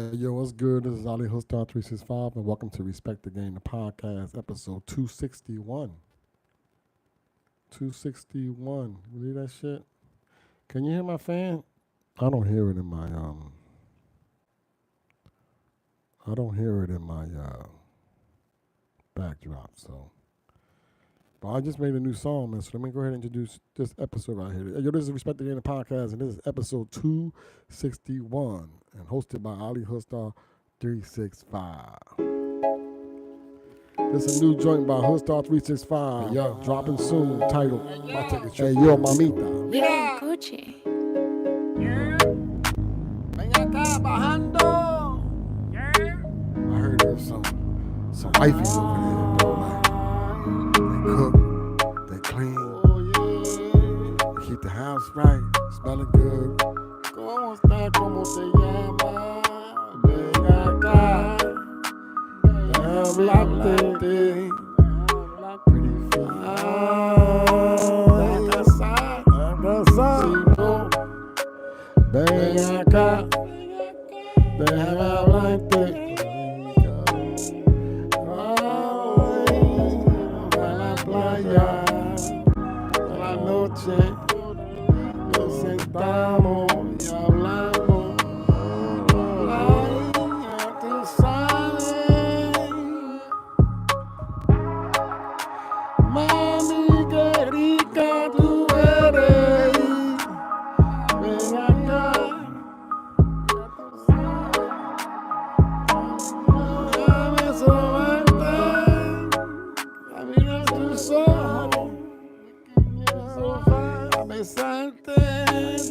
Hey, yo, what's good? This is Ali Hoodstar 365, and welcome to Respect the Game, the podcast, episode 261. 261. You believe that shit? Can you hear my fan? I don't hear it in my backdrop. So, but I just made a new song, man. So let me go ahead and introduce this episode right here. Hey, yo, this is Respect the Game, the podcast, and this is episode 261, and hosted by Ali Hoodstar 365. This is a new joint by Hoodstar 365. Hey, yo, dropping soon. Titled, Hey, yo, mamita. Yeah. Coche. Ven acá bajando. I heard there's some wifeys over there, bro. Like, they cook, they clean, they keep the house right, smelling good. ¿Cómo está? ¿Cómo se llama? Ven acá. Hablarte. Pretty feet. Está casada. Si no, Ven acá, déjame hablarte. A la playa. A la noche. Nos sentamos y hablamos. Ay, ya tú sabes. Mami, qué rica tú eres. Ven acá. Déjame sobarte. Abrir tus ojos. A besarte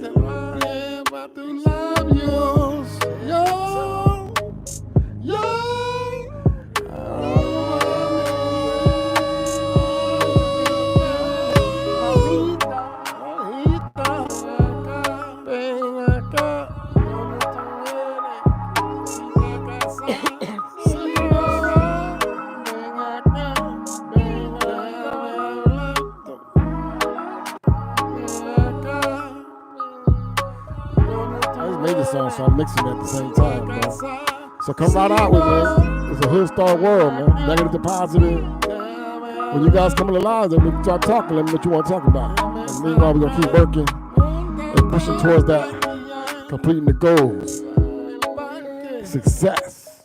de nuevo a tus labios. Yo. Mamita, ven acá, donde tú eres, en la casa. Sí, ven acá, ven acá, I just made this song, so I'm mixing it at the same time, bro. So come right out with me. It's a hood star world, man. Negative to positive. When you guys come in the live, then we can start talking. Let me know what you want to talk about. And meanwhile, we're going to keep working and pushing towards that, completing the goals. Success.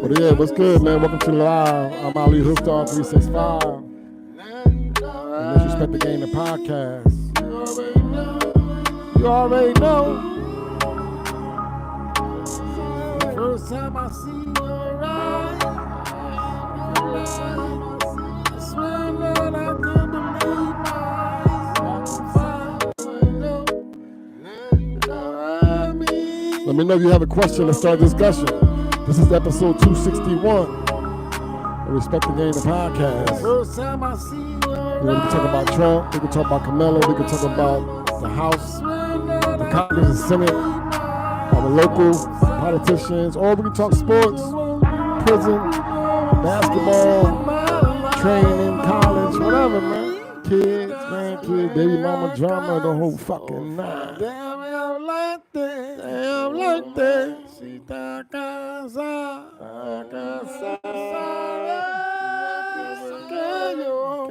But yeah, what's good, man? Welcome to the live. I'm Ali Hoodstar 365. And let's respect the game, the podcast. You already know. First time I see your eyes, I swear that I couldn't believe my eyes. Let me know if you have a question. Let's start a discussion. This is episode 261. of Respect the Game, the podcast. First time I see your We can talk about Trump. We can talk about Camelo. We can talk about the House, the Congress, and Senate, all the local politicians, or we can talk sports, prison, basketball, training, college, whatever, man. Kids, grandkids, baby mama drama, the whole fucking nine. Déjame hablarte, si está casada, que yo,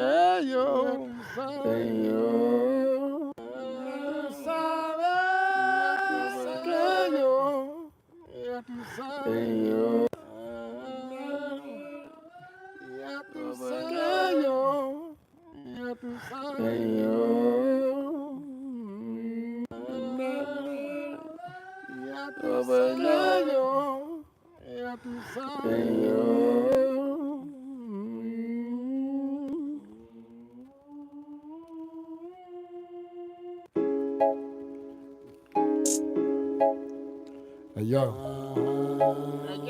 Hey, yo,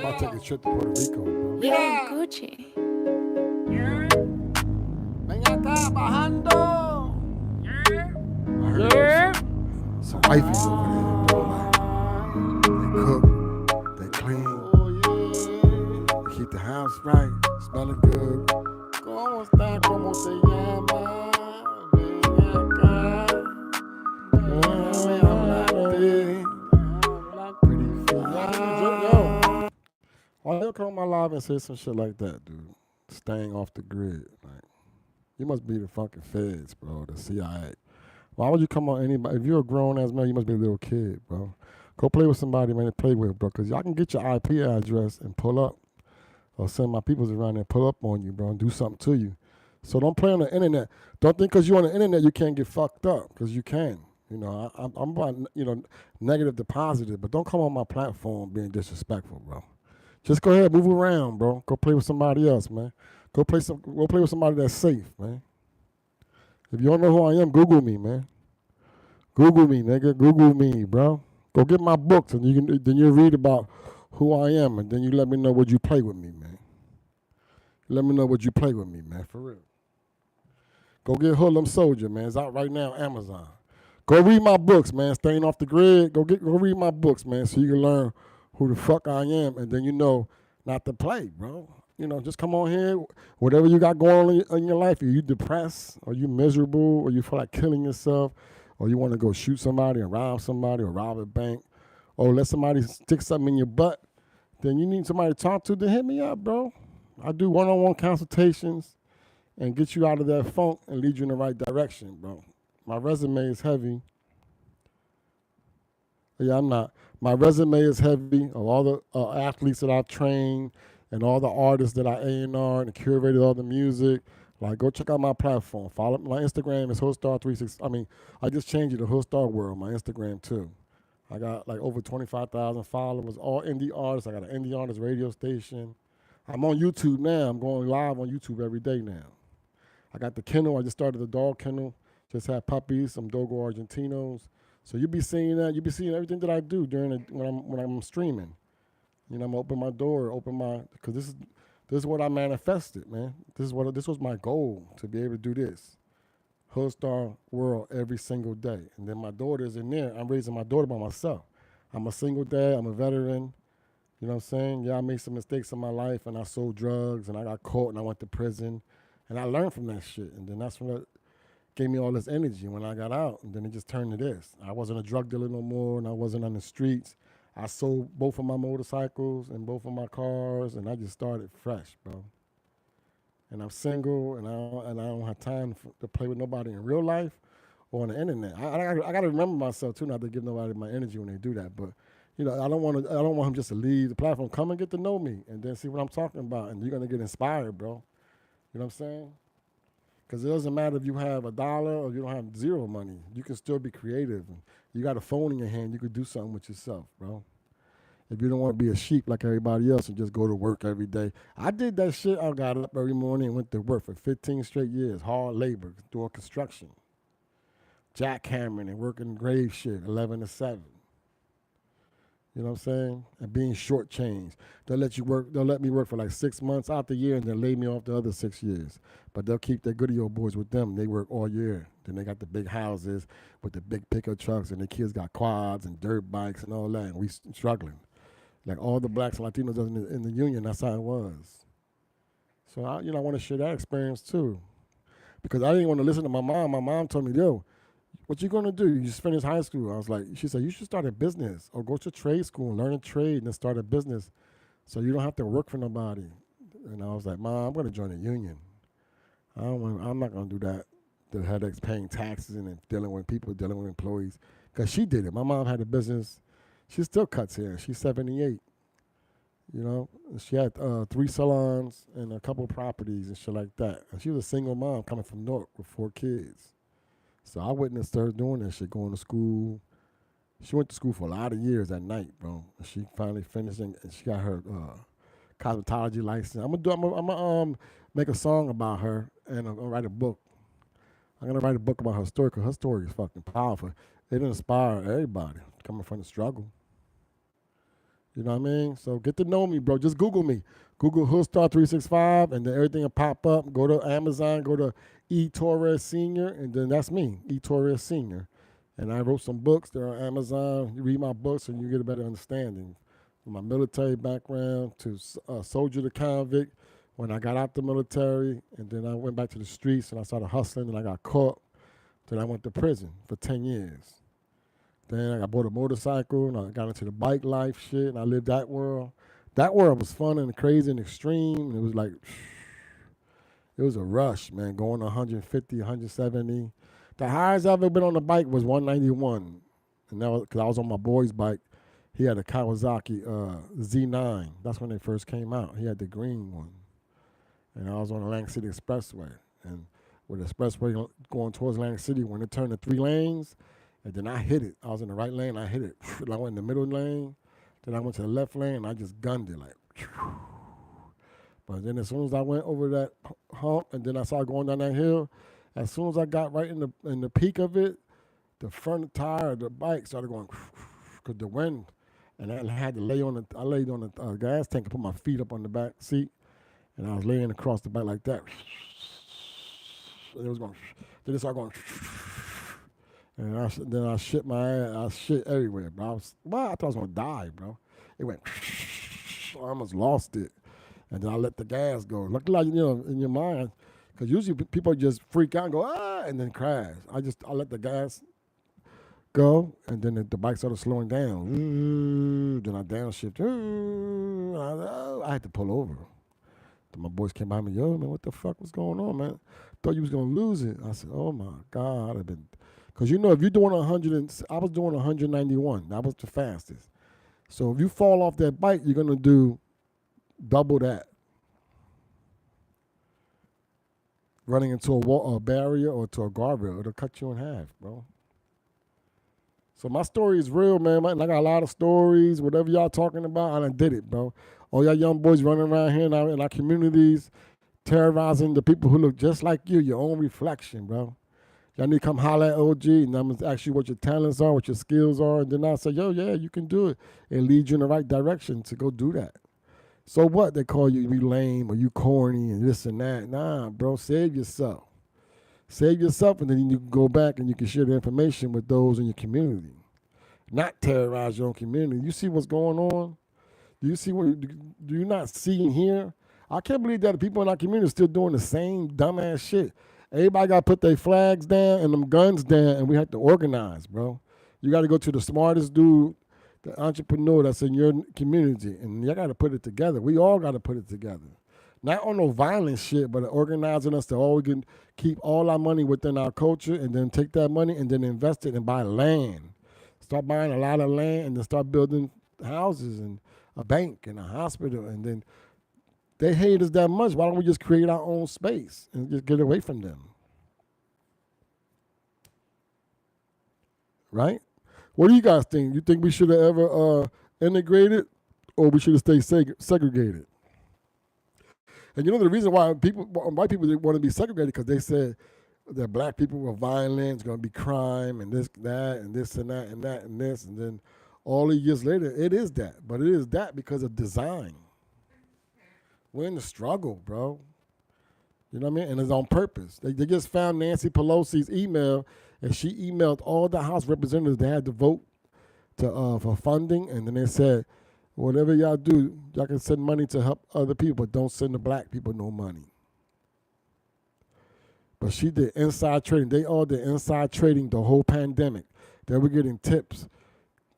I'll take a trip to Puerto Rico, bro. Yeah. Coche. Ven acá bajando. I heard some wifeys over there, bro. Like, they cook, they clean, they keep the house right, smelling good. ¿Cómo está? ¿Cómo se llama? Ven acá. Déjame hablarte. my live and say some shit like that, dude. Staying off the grid. Like, you must be the fucking feds, bro, the CIA. Why would you come on anybody? If you're a grown-ass man, you must be a little kid, bro. Go play with somebody, man, to play with, bro, because y'all can get your IP address and pull up or send my peoples around there and pull up on you, bro, and do something to you. So don't play on the internet. Don't think because you're on the internet you can't get fucked up, because you can. You know, I'm about, negative to positive, but don't come on my platform being disrespectful, bro. Just go ahead, move around, bro. Go play with somebody else, man. Go play with somebody that's safe, man. If you don't know who I am, Google me, man. Google me, nigga. Google me, bro. Go get my books, and then you read about who I am, and then you let me know would you play with me, man. Let me know would you play with me, man, for real. Go get Hoodlum Soldier, man. It's out right now, Amazon. Go read my books, man. Staying off the grid. Go read my books, man, so you can learn who the fuck I am, and then you know not to play, bro. Just come on here. Whatever you got going on in your life, are you depressed, or you miserable, or you feel like killing yourself, or you want to go shoot somebody and rob somebody or rob a bank, or let somebody stick something in your butt, then you need somebody to talk to, then hit me up, bro. I do one-on-one consultations and get you out of that funk and lead you in the right direction, bro. My resume is heavy. Yeah, I'm not. My resume is heavy of all the athletes that I've trained and all the artists that I A&R and curated all the music. Like, go check out my platform. Follow my Instagram is Hoostar36. I just changed it to Hoostar World, my Instagram too. I got like over 25,000 followers, all indie artists. I got an indie artist radio station. I'm on YouTube now. I'm going live on YouTube every day now. I got the kennel. I just started the dog kennel. Just had puppies, some Dogo Argentinos. So you'll be seeing that. You'll be seeing everything that I do when I'm streaming. I'm gonna open my door, because this is what I manifested, man. This was my goal, to be able to do this. Hoostar World every single day. And then my daughter's in there. I'm raising my daughter by myself. I'm a single dad. I'm a veteran. You know what I'm saying? Yeah, I made some mistakes in my life, and I sold drugs, and I got caught, and I went to prison. And I learned from that shit. And then that's when it gave me all this energy when I got out. And then it just turned to this. I wasn't a drug dealer no more, and I wasn't on the streets. I sold both of my motorcycles and both of my cars, and I just started fresh, bro. And I'm single, and I don't have time to play with nobody in real life or on the internet. I got to remember myself too, not to give nobody my energy when they do that. But I don't want him just to leave the platform. Come and get to know me, and then see what I'm talking about, and you're gonna get inspired, bro. You know what I'm saying? Because it doesn't matter if you have $1 or you don't have zero money. You can still be creative. And you got a phone in your hand. You could do something with yourself, bro. If you don't want to be a sheep like everybody else and just go to work every day. I did that shit. I got up every morning and went to work for 15 straight years. Hard labor, doing construction. Jackhammering and working grave shit, 11 to 7. You know what I'm saying? And being shortchanged. They'll let me work for like 6 months out the year and then lay me off the other 6 years. But they'll keep their goody old boys with them. They work all year. Then they got the big houses with the big pickup trucks, and the kids got quads and dirt bikes and all that. And we struggling. Like all the blacks and Latinos in the union, that's how it was. So I want to share that experience too. Because I didn't want to listen to my mom. My mom told me, yo, what you gonna do? You just finish high school. I was like, she said, you should start a business or go to trade school and learn a trade and then start a business so you don't have to work for nobody. And I was like, Mom, I'm gonna join a union. I'm not gonna do that. The headaches, paying taxes and dealing with people, dealing with employees. Because she did it. My mom had a business. She still cuts hair. She's 78. She had 3 salons and a couple properties and shit like that. And she was a single mom coming from Newark with 4 kids. So I witnessed her doing that shit, going to school. She went to school for a lot of years at night, bro. And she finally finished, and she got her cosmetology license. I'm gonna make a song about her, and I'm gonna write a book. I'm gonna write a book about her story, because her story is fucking powerful. It inspires everybody coming from the struggle. You know what I mean? So get to know me, bro. Just Google me. Google Hoostar365, and then everything will pop up. Go to Amazon, go to E. Torres Sr., and then that's me, E. Torres Sr. And I wrote some books. They're on Amazon. You read my books, and you get a better understanding. From my military background to soldier to convict, when I got out the military, and then I went back to the streets, and I started hustling, and I got caught. Then I went to prison for 10 years. Then I bought a motorcycle, and I got into the bike life shit, and I lived that world. That world was fun and crazy and extreme. It was like, it was a rush, man, going 150, 170. The highest I've ever been on the bike was 191. And that was because I was on my boy's bike. He had a Kawasaki Z9. That's when they first came out. He had the green one. And I was on the Atlantic City Expressway. And with the expressway going towards Atlantic City, when it turned to 3 lanes, and then I hit it. I was in the right lane, I hit it. I went in the middle lane, then I went to the left lane, and I just gunned it like. But then as soon as I went over that hump, and then I started going down that hill, as soon as I got right in the peak of it, the front tire of the bike started going, because the wind, and I had to lay on the, I laid on the gas tank and put my feet up on the back seat, and I was laying across the bike like that. And it was going, then it started going, and then I shit my ass, I shit everywhere, bro. I thought I was going to die, bro. It went, I almost lost it. And then I let the gas go. Luckily, in your mind, because usually people just freak out and go, and then crash. I let the gas go, and then the bike started slowing down. Then I downshift. I had to pull over. Then my boys came by me, yo, man, what the fuck was going on, man? Thought you was going to lose it. I said, oh, my God. Because, if you're doing 100, I was doing 191. That was the fastest. So if you fall off that bike, you're going to do double that. Running into a barrier or to a guardrail, it'll cut you in half, bro. So my story is real, man. I got a lot of stories. Whatever y'all talking about, I done did it, bro. All y'all young boys running around here in our communities, terrorizing the people who look just like you, your own reflection, bro. Y'all need to come holler at OG, and I'm going to ask you what your talents are, what your skills are, and then I'll say, yo, yeah, you can do it, and lead you in the right direction to go do that. So what? They call you lame or you corny and this and that. Nah, bro, save yourself. Save yourself, and then you can go back and you can share the information with those in your community. Not terrorize your own community. You see what's going on? Do you not see and hear? I can't believe that the people in our community are still doing the same dumbass shit. Everybody got to put their flags down and them guns down, and we have to organize, bro. You got to go to the smartest dude, the entrepreneur that's in your community, and you got to put it together. We all got to put it together. Not on no violent shit, but organizing us to all we can keep all our money within our culture, and then take that money and then invest it and buy land. Start buying a lot of land and then start building houses and a bank and a hospital. And then they hate us that much. Why don't we just create our own space and just get away from them? Right? What do you guys think? You think we should have ever integrated, or we should have stayed segregated? And the reason why white people didn't want to be segregated, because they said that black people were violent, it's going to be crime, and this, that, and this, and that, and that, and this. And then all the years later, it is that. But it is that because of design. We're in the struggle, bro. You know what I mean? And it's on purpose. They just found Nancy Pelosi's email, and she emailed all the House representatives that had to vote for funding, and then they said, whatever y'all do, y'all can send money to help other people, but don't send the black people no money. But she did inside trading. They all did inside trading the whole pandemic. They were getting tips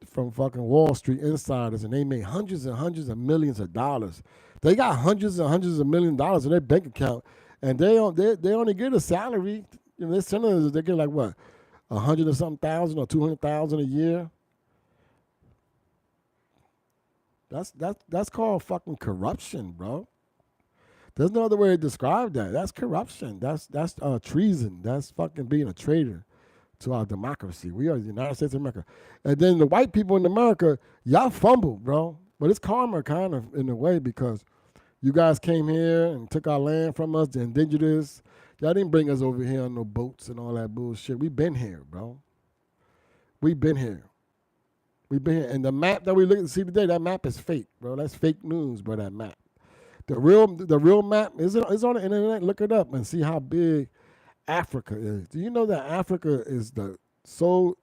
from fucking Wall Street insiders, and they made hundreds and hundreds of millions of dollars. They got hundreds and hundreds of millions of dollars in their bank account, and they only get a salary. Their senators, they get like what, 100 or something thousand or 200,000 a year. That's called fucking corruption, bro. There's no other way to describe that. That's corruption. That's treason. That's fucking being a traitor to our democracy. We are the United States of America. And then the white people in America, y'all fumble, bro. But it's karma kind of in a way, because you guys came here and took our land from us, the indigenous. Y'all didn't bring us over here on no boats and all that bullshit. We been here, bro. We been here. We've been here. And the map that we look at see today, that map is fake, bro. That's fake news, bro, that map. The real map is on the internet. Look it up and see how big Africa is. Do you know that Africa is so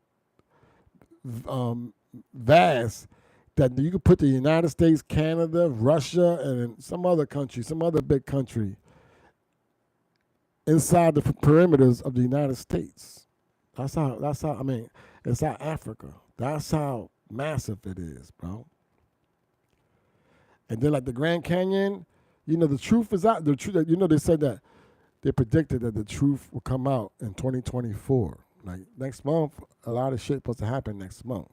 vast that you could put the United States, Canada, Russia, and some other country, some other big country inside the perimeters of the United States. That's how I mean, it's our Africa. That's how massive it is, bro. And then like the Grand Canyon, the truth is out. The truth, they said that they predicted that the truth will come out in 2024. Like next month, a lot of shit supposed to happen next month,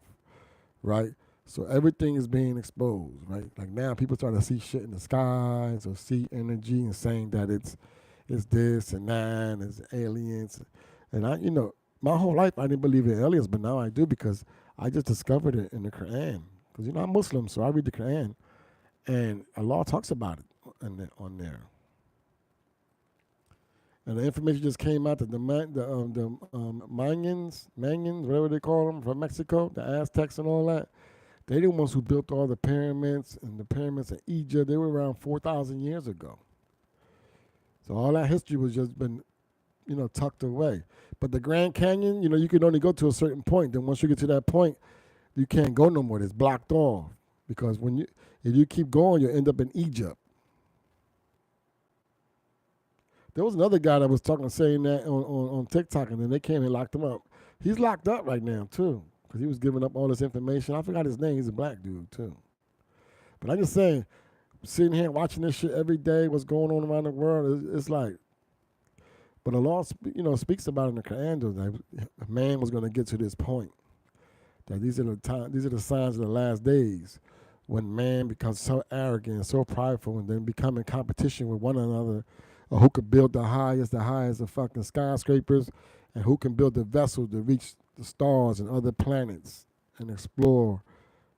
right? So everything is being exposed, right? Like now people starting to see shit in the skies or see energy and saying that it's this and that and it's aliens. And I, my whole life I didn't believe in aliens, but now I do because I just discovered it in the Quran. Because I'm Muslim, so I read the Quran, and Allah talks about it on there. And the information just came out that the Mayans, whatever they call them, from Mexico, the Aztecs and all that, they the ones who built all the pyramids, and the pyramids in Egypt. They were around 4,000 years ago. So all that history was just been, tucked away. But the Grand Canyon, you can only go to a certain point. Then once you get to that point, you can't go no more. It's blocked off because if you keep going, you'll end up in Egypt. There was another guy that was saying that on TikTok, and then they came and locked him up. He's locked up right now, too, because he was giving up all this information. I forgot his name. He's a black dude, too. But I'm just saying, sitting here watching this shit every day, what's going on around the world, it's like, but Allah, speaks about it in the Quran, that man was going to get to this point, that these are the signs of the last days, when man becomes so arrogant and so prideful, and then become in competition with one another, or who could build the highest of fucking skyscrapers, and who can build the vessel to reach the stars and other planets and explore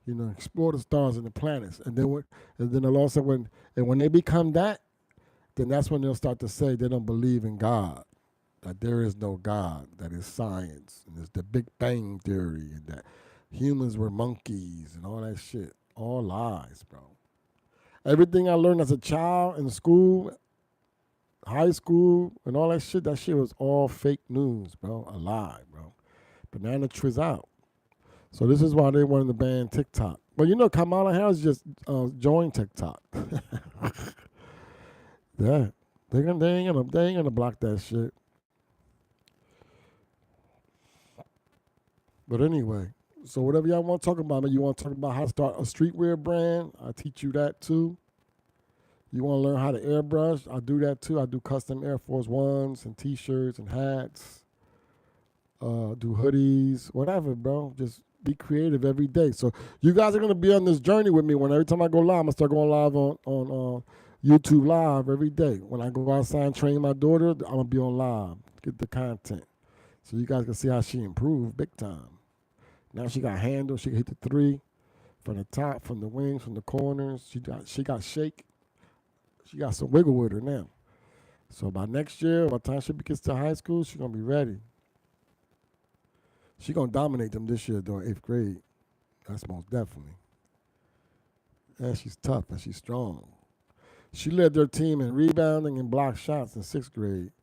the stars and the planets. And then Allah said when they become that, then that's when they'll start to say they don't believe in God, that there is no God, that is science, and there's the Big Bang Theory, and that humans were monkeys and all that shit. All lies, bro. Everything I learned as a child in school, high school, and all that shit was all fake news, bro. A lie, bro. But now the truth's out. So this is why they wanted to ban TikTok. But Kamala Harris just joined TikTok. Yeah, they ain't gonna block that shit. But anyway, so whatever y'all want to talk about, you want to talk about how to start a streetwear brand, I teach you that too. You want to learn how to airbrush, I do that too. I do custom Air Force Ones and T-shirts and hats. Do hoodies, whatever, bro. Just be creative every day. So you guys are gonna be on this journey with me. When every time I go live, I'm gonna start going live on YouTube Live every day. When I go outside and train my daughter, I'm gonna be on live, get the content, so you guys can see how she improved big time. Now she got handle. She can hit the 3 from the top, from the wings, from the corners. She got shake. She got some wiggle with her now. So by next year, by the time she gets to high school, she's gonna be ready. She's gonna dominate them this year during 8th grade. That's most definitely. And she's tough and she's strong. She led their team in rebounding and block shots in 6th grade.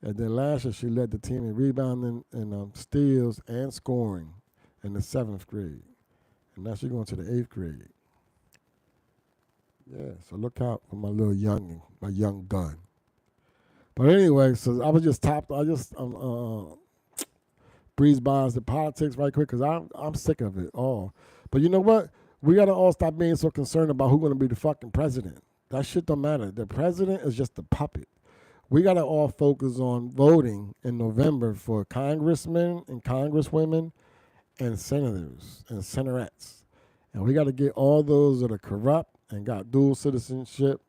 And then last year, she led the team in rebounding and steals and scoring in the 7th grade. And now she's going to the 8th grade. Yeah, so look out for my young gun. But anyway, so I was just breeze by the politics right quick because I'm sick of it all. But you know what? We got to all stop being so concerned about who's going to be the fucking president. That shit don't matter. The president is just a puppet. We got to all focus on voting in November for congressmen and congresswomen and senators and senatorites. And we got to get all those that are corrupt and got dual citizenship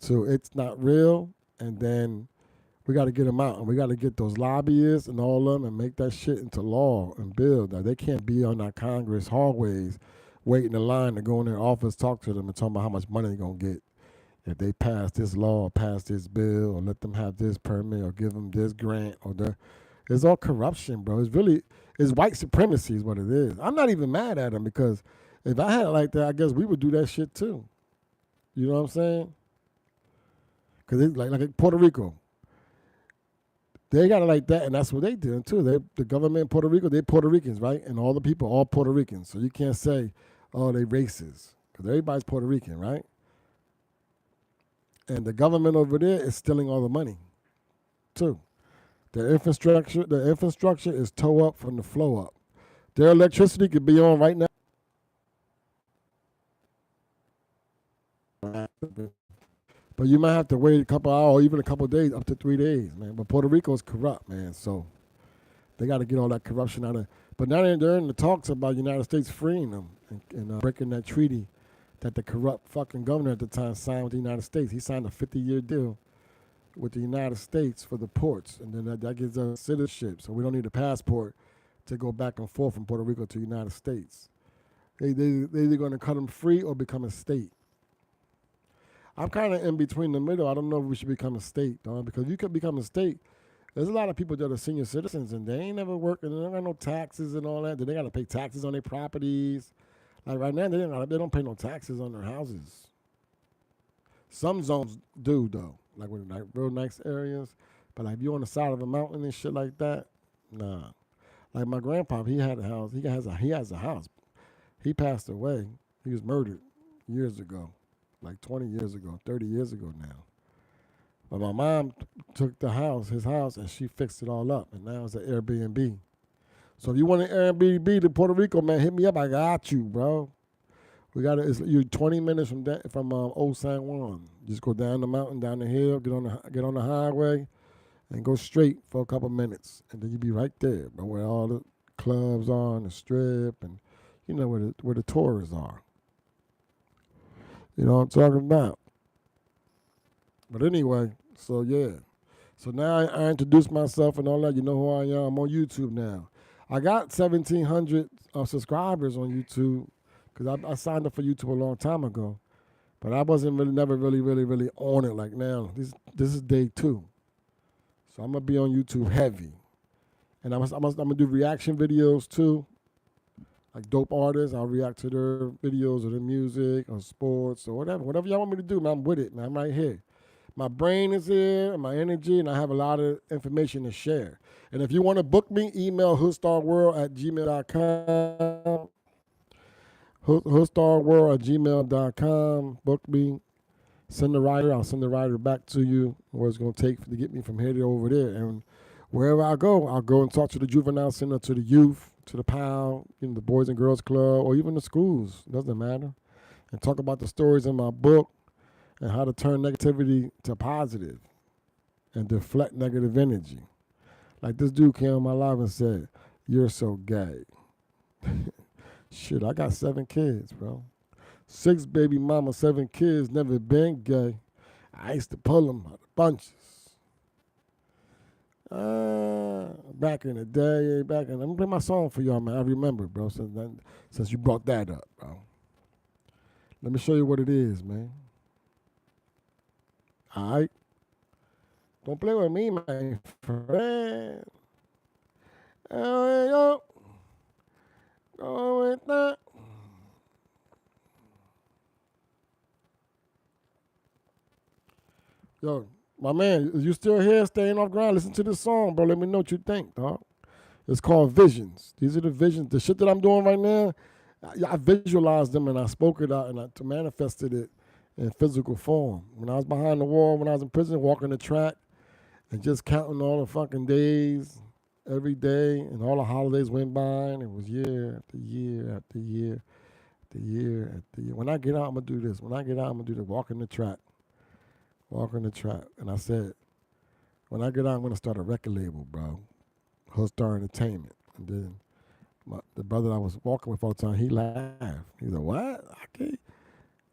to it's not real. And then we got to get them out. And we got to get those lobbyists and all of them and make that shit into law and build. Now, they can't be on our Congress hallways waiting in line to go in their office, talk to them, and talk about how much money they're going to get if they pass this law or pass this bill or let them have this permit or give them this grant or it's all corruption, bro. It's white supremacy is what it is. I'm not even mad at them because if I had it like that, I guess we would do that shit too. You know what I'm saying? Because it's like Puerto Rico. They got it like that, and that's what they did too. The government in Puerto Rico, they're Puerto Ricans, right? And all the people, all Puerto Ricans. So you can't say, oh, they racist. Because everybody's Puerto Rican, right? And the government over there is stealing all the money, too. The infrastructure is toe up from the flow up. Their electricity could be on right now. But you might have to wait a couple hours, or even a couple of days, up to 3 days, man. But Puerto Rico is corrupt, man. So they got to get all that corruption out of. But now they're in the talks about the United States freeing them and breaking that treaty that the corrupt fucking governor at the time signed with the United States. He signed a 50-year deal with the United States for the ports, and then that gives us citizenship. So we don't need a passport to go back and forth from Puerto Rico to the United States. They're either going to cut them free or become a state. I'm kind of in between the middle. I don't know if we should become a state, dog, because you could become a state. There's a lot of people that are senior citizens, and they ain't never working. They don't got no taxes and all that. Then they got to pay taxes on their properties. Like right now, they don't pay no taxes on their houses. Some zones do, though, like with like real nice areas. But like if you're on the side of a mountain and shit like that, nah. Like my grandpa, he had a house. He has a house. He passed away. He was murdered years ago, like 20 years ago, 30 years ago now. But my mom took his house, and she fixed it all up, and now it's an Airbnb. So if you want an Airbnb to Puerto Rico, man, hit me up. I got you, bro. You're 20 minutes from Old San Juan. Just go down the mountain, down the hill, get on the highway, and go straight for a couple minutes, and then you be right there, bro, where all the clubs are, and the strip, and you know where the tourists are. You know what I'm talking about. But anyway, so yeah. So now I introduced myself and all that. You know who I am. I'm on YouTube now. I got 1,700 subscribers on YouTube because I signed up for YouTube a long time ago. But I wasn't never really on it like now. This is day 2. So I'm going to be on YouTube heavy. And I'm going to do reaction videos too. Like dope artists, I'll react to their videos or their music or sports or whatever. Whatever y'all want me to do, man, I'm with it, man. I'm right here. My brain is here, and my energy, and I have a lot of information to share. And if you want to book me, email hoodstarworld@gmail.com. hoodstarworld@gmail.com. Book me. Send the writer. I'll send the writer back to you what it's going to take to get me from here to over there. And wherever I go, I'll go and talk to the juvenile center, to the youth, to the PAL, the Boys and Girls Club, or even the schools. It doesn't matter. And talk about the stories in my book and how to turn negativity to positive and deflect negative energy. Like this dude came on my live and said, "You're so gay." Shit, I got 7 kids, bro. 6 baby mama, 7 kids, never been gay. I used to pull them out of bunches. Back in the day, I'm gonna play my song for y'all, man. I remember, bro, since you brought that up, bro. Let me show you what it is, man. All right? Don't play with me, my friend. Yo, go with that. Yo, my man, is you still here, staying off ground? Listen to this song, bro. Let me know what you think, dog. It's called Visions. These are the visions. The shit that I'm doing right now, I visualized them and I spoke it out and I manifested it in physical form. When I was behind the wall, when I was in prison, walking the track and just counting all the fucking days, every day, and all the holidays went by, and it was year after year after year after year after year. When I get out, I'm going to do this. When I get out, I'm going to do the walking the track. And I said, when I get out, I'm going to start a record label, bro. Hoodstar Entertainment. And then the brother I was walking with all the time, he laughed. He said, "What? Okay.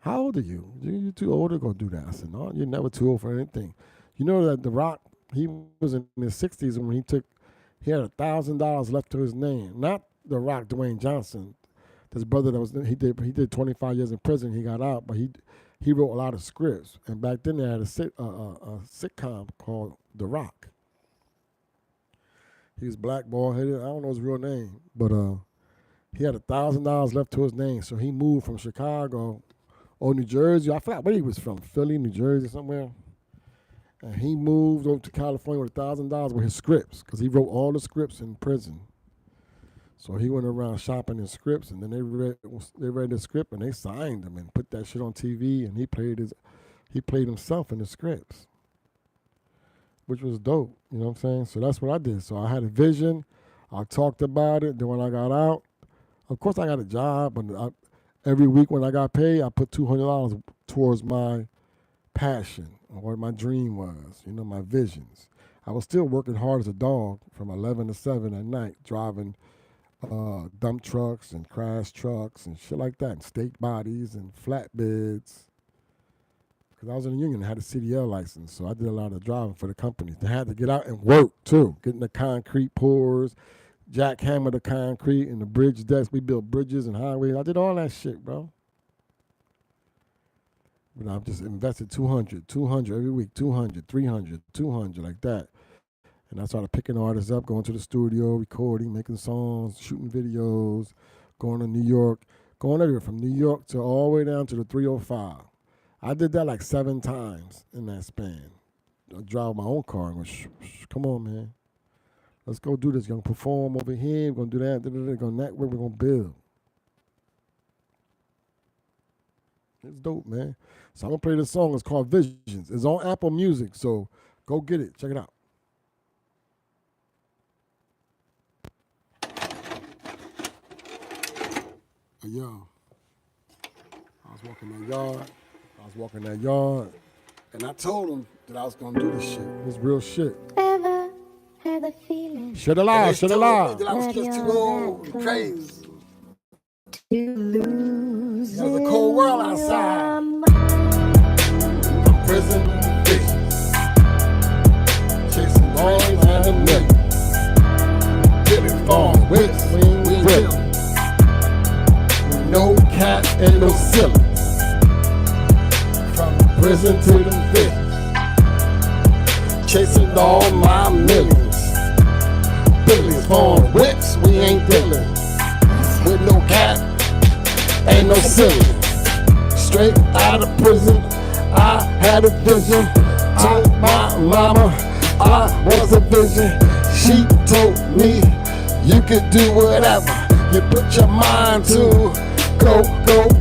How old are you? You're too old to go do that." I said, "No, you're never too old for anything." You know that The Rock, he was in his 60s when he had $1,000 left to his name. Not The Rock, Dwayne Johnson. This brother he did 25 years in prison. He got out, but he wrote a lot of scripts. And back then they had a sitcom called The Rock. He was black, bald-headed. I don't know his real name, but he had $1,000 left to his name. So he moved from Chicago or New Jersey. I forgot where he was from, Philly, New Jersey, somewhere. And he moved over to California with $1,000 with his scripts because he wrote all the scripts in prison. So he went around shopping in scripts, and then they read the script and they signed him and put that shit on TV, and he played himself in the scripts, which was dope. You know what I'm saying? So that's what I did. So I had a vision. I talked about it. Then when I got out, of course I got a job, but Every week when I got paid, I put $200 towards my passion or what my dream was, my visions. I was still working hard as a dog from 11 to 7 at night, driving dump trucks and crash trucks and shit like that, and state bodies and flatbeds. Because I was in the union, I had a CDL license, so I did a lot of driving for the companies. They had to get out and work too, getting the concrete pours, jackhammer the concrete and the bridge decks. We built bridges and highways. I did all that shit, bro. But I've just invested 200 every week, 200, 300, 200, like that. And I started picking artists up, going to the studio, recording, making songs, shooting videos, going to New York, going everywhere from New York to all the way down to the 305. I did that like 7 times in that span. I drive my own car and go, come on, man. Let's go do this. We're going to perform over here. We're going to do that. We're going to network. We're going to build. It's dope, man. So I'm going to play this song. It's called Visions. It's on Apple Music, so go get it. Check it out. Yo, I was walking that yard, and I told him that I was going to do this shit. It was real shit. Ever had the feeling? Shut it loud, shut it loud. That I was just too old and crazy. To lose. It was a cold world outside. Prison visions. Chasing boys and the millions. Getting far, whips, we drill. No cap and no ceiling. From prison to the visions. Chasing all my millions. Billy's phone whips, we ain't dealing. With no cap and no ceiling. Straight out of prison, I had a vision. Told my mama I was a vision. She told me you could do whatever you put your mind to. Go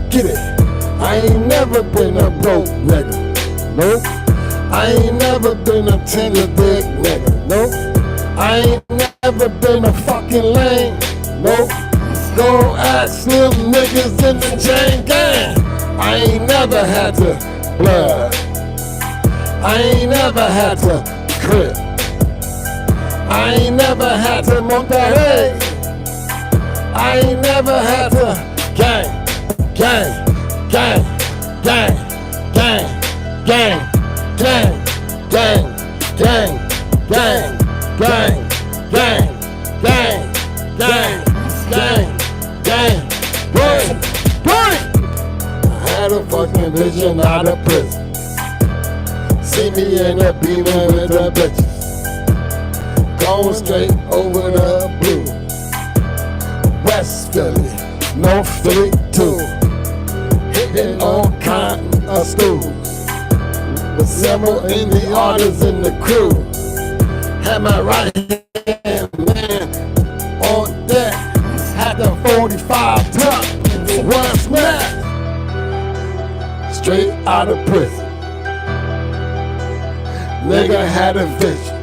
get it. I ain't never been a broke nigga. Nope. I ain't never been a tender dick nigga. Nope. I ain't never been a fucking lame. Nope. Go ask them niggas in the chain gang. I ain't never had to blood. I ain't never had to crib. I ain't never had to monk that hay. I ain't never had to gang, gang, gang, gang, gang, gang, gang, gang, gang, gang, gang, gang, gang, gang, gang, gang, gang, gang. I had a fucking vision out of prison. See me in a beamer with the bitches. Going straight over the blue. West Philly, North Philly too. Hitting all kind of stools. With several indie artists in the crew. Had my right hand man on deck. Had the 45 tuck. One snap. Straight out of prison. Nigga had a vision.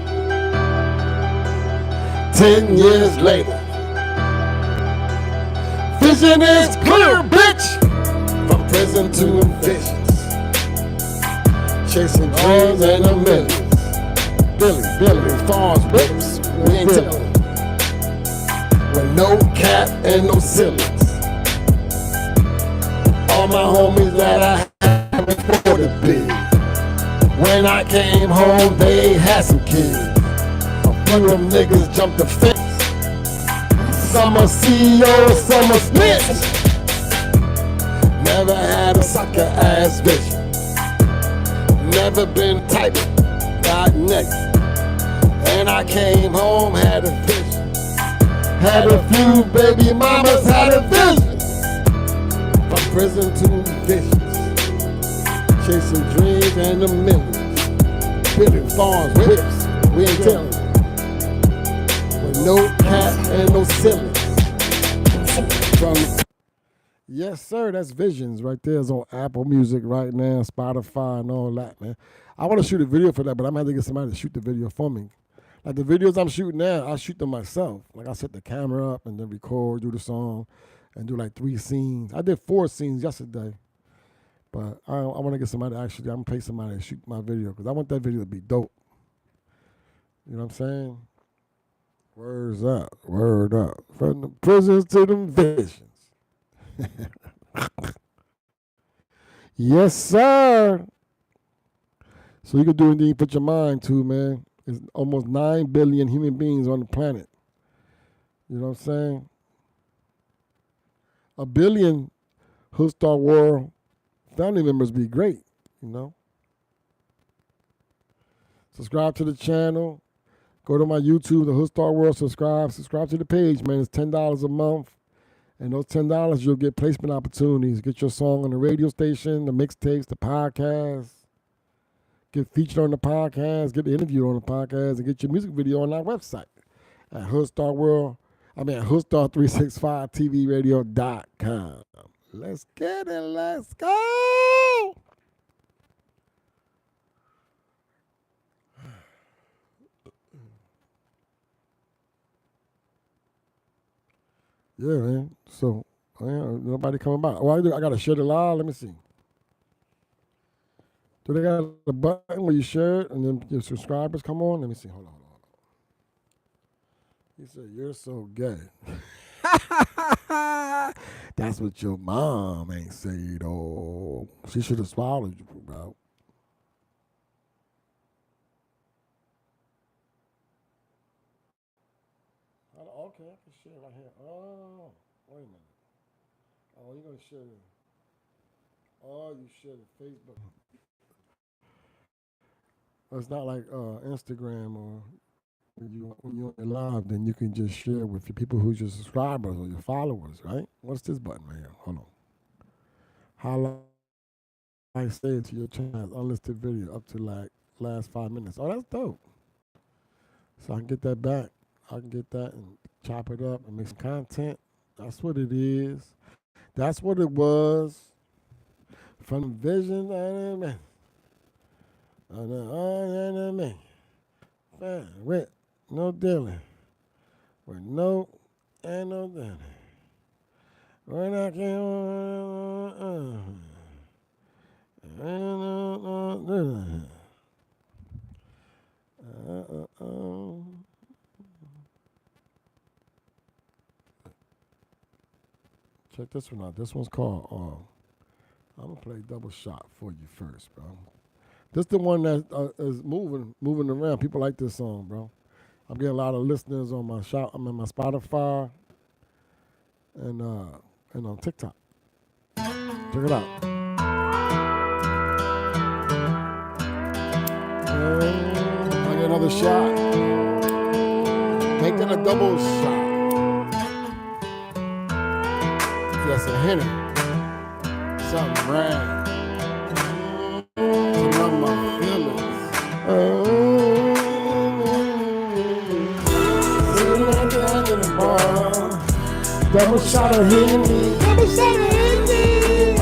10 years later. Vision is clear, bitch. From prison to visions. Chasing dreams and the millions. Billy, farms, whips, we ain't tellin'. With no cap and no ceilings. All my homies that I had before the big. When I came home, they had some kids. A few of them niggas jumped the fence. Some a CEO, some a snitch. Never had a sucker ass bitch. Never been type, got next. And I came home, had a vision. Had a few baby mamas, had a vision. From prison to visions. Chasing dreams and the millions. Building farms, whips, we ain't telling. With no cap and no ceiling. From yes, sir, that's Visions right there. It's on Apple Music right now, Spotify and all that, man. I want to shoot a video for that, but I'm going to have to get somebody to shoot the video for me. Like the videos I'm shooting now, I shoot them myself. Like I set the camera up and then record, do the song. and do like 3 scenes. I did 4 scenes yesterday, but I want to get somebody actually. I'm gonna pay somebody to shoot my video because I want that video to be dope. You know what I'm saying? Words up, word up. From the prisons to them visions. Yes, sir. So you can do anything you put your mind to, man. There's almost 9 billion human beings on the planet. You know what I'm saying? 1 billion Hood Star World family members be great, you know. Subscribe to the channel. Go to my YouTube, the Hood Star World. Subscribe to the page, man. It's $10 a month. And those $10, you'll get placement opportunities. Get your song on the radio station, the mixtapes, the podcast. Get featured on the podcast. Get interviewed on the podcast. And get your music video on our website at Hoodstar365tvradio.com. Let's get it. Let's go. Yeah, man. So, nobody coming by. Well, I got to share the live. Let me see. Do they got a button where you share it and then your subscribers come on? Let me see. Hold on. He said, you're so gay. That's what your mom ain't say, though. She should have swallowed you, bro. Okay, I can share right here. Oh, wait a minute. Oh, you're going to share it. Oh, you share the Facebook. It's not like Instagram or when you're on live, then you can just share with your people who's your subscribers or your followers, right? What's this button right here? Hold on. Highlight save to your channel, unlisted video up to like last 5 minutes. Oh, that's dope. So I can get that back. I can get that and chop it up and make some content. That's what it is. That's what it was. From vision and man. With no dealing. With no and no dealing. When I check this one out. This one's called, I'm going to play Double Shot for you first, bro. This the one that is moving around. People like this song, bro. I'm getting a lot of listeners on my my Spotify and on TikTok. Check it out. I get another shot. Make that a double shot. That's a Henny. Something right. My feelings. Double shot of Henny. Double shot of Henny.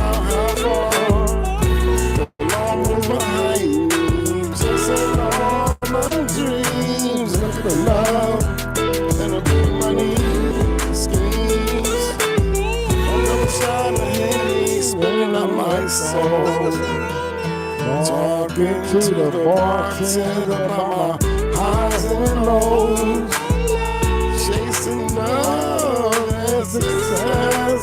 Long behind me. Chasing all my dreams. Look at the love and the big money schemes. Double shot of Henny. Spinning out my soul. Talking to the bartender about my highs and lows, chasing love and success.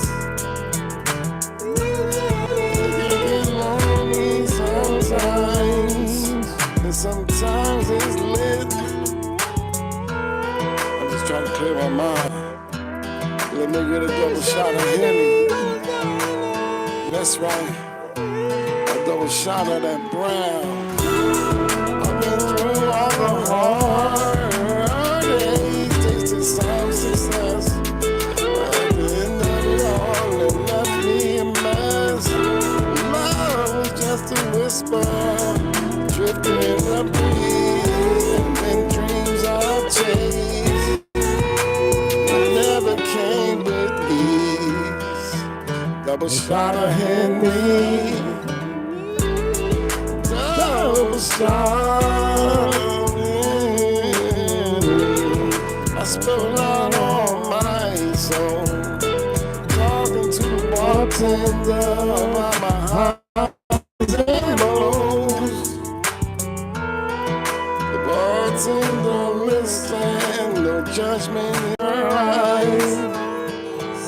Getting lonely sometimes, and sometimes it's lit. I'm just trying to clear my mind. Let me get a double shot of Henny. That's right. Double shot of that brown. I've been through all the hard days, tasted some success. At the end of it all, it left me a mess. Love was just a whisper, drifting in the breeze, and dreams I've chased, but never came with ease. Double shot of Henny. Double shot. I spill out all my soul. Talk bartender of my highs and lows. The bartender listen, no judgment in her eyes.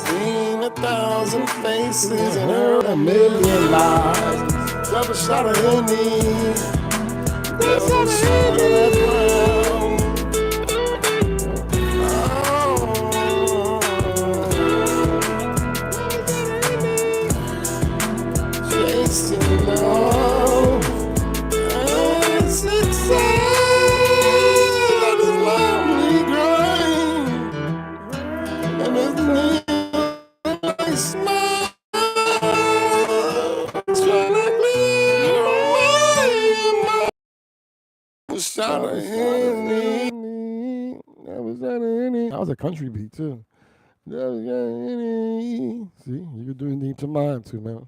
Seen 1,000 faces and heard 1,000,000 lies. Double shot of Henny, double shot of that brown. Chasing love and success on this lonely grind, and his name smile, trying to clear away my shot of Henny. That was a country beat too. See, you can do anything to mine too, man.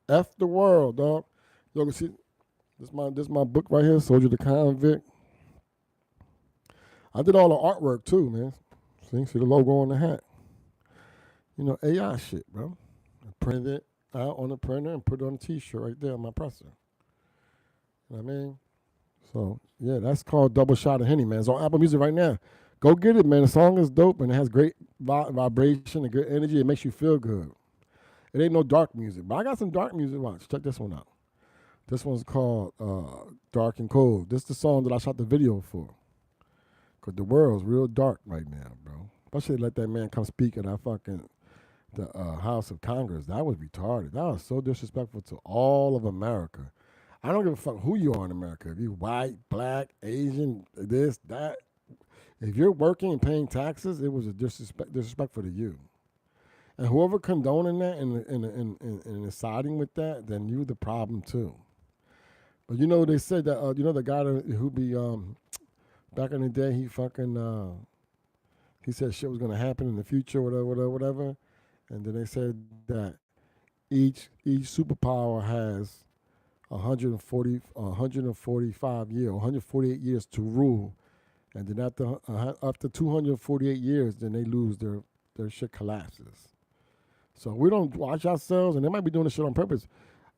F the world, dog. Yo, can see this my book right here, Soldier the Convict. I did all the artwork too, man. See the logo on the hat. You know, AI shit, bro. I printed it out on the printer and put it on a t-shirt right there on my presser. You know what I mean? So, yeah, that's called Double Shot of Henny, man. It's on Apple Music right now. Go get it, man. The song is dope and it has great vibration and good energy. It makes you feel good. It ain't no dark music, but I got some dark music. Watch, check this one out. This one's called Dark and Cold. This is the song that I shot the video for. Because the world's real dark right now, bro. I should let that man come speak at the House of Congress. That was retarded. That was so disrespectful to all of America. I don't give a fuck who you are in America. If you white, black, Asian, this, that. If you're working and paying taxes, it was a disrespectful to you. And whoever condoning that and is siding with that, then you the problem too. But you know they said that you know the guy who be back in the day he said shit was gonna happen in the future, whatever. And then they said that each superpower has 145 years, 148 years to rule, and then after 248 years, then they lose their shit collapses. So we don't watch ourselves, and they might be doing this shit on purpose.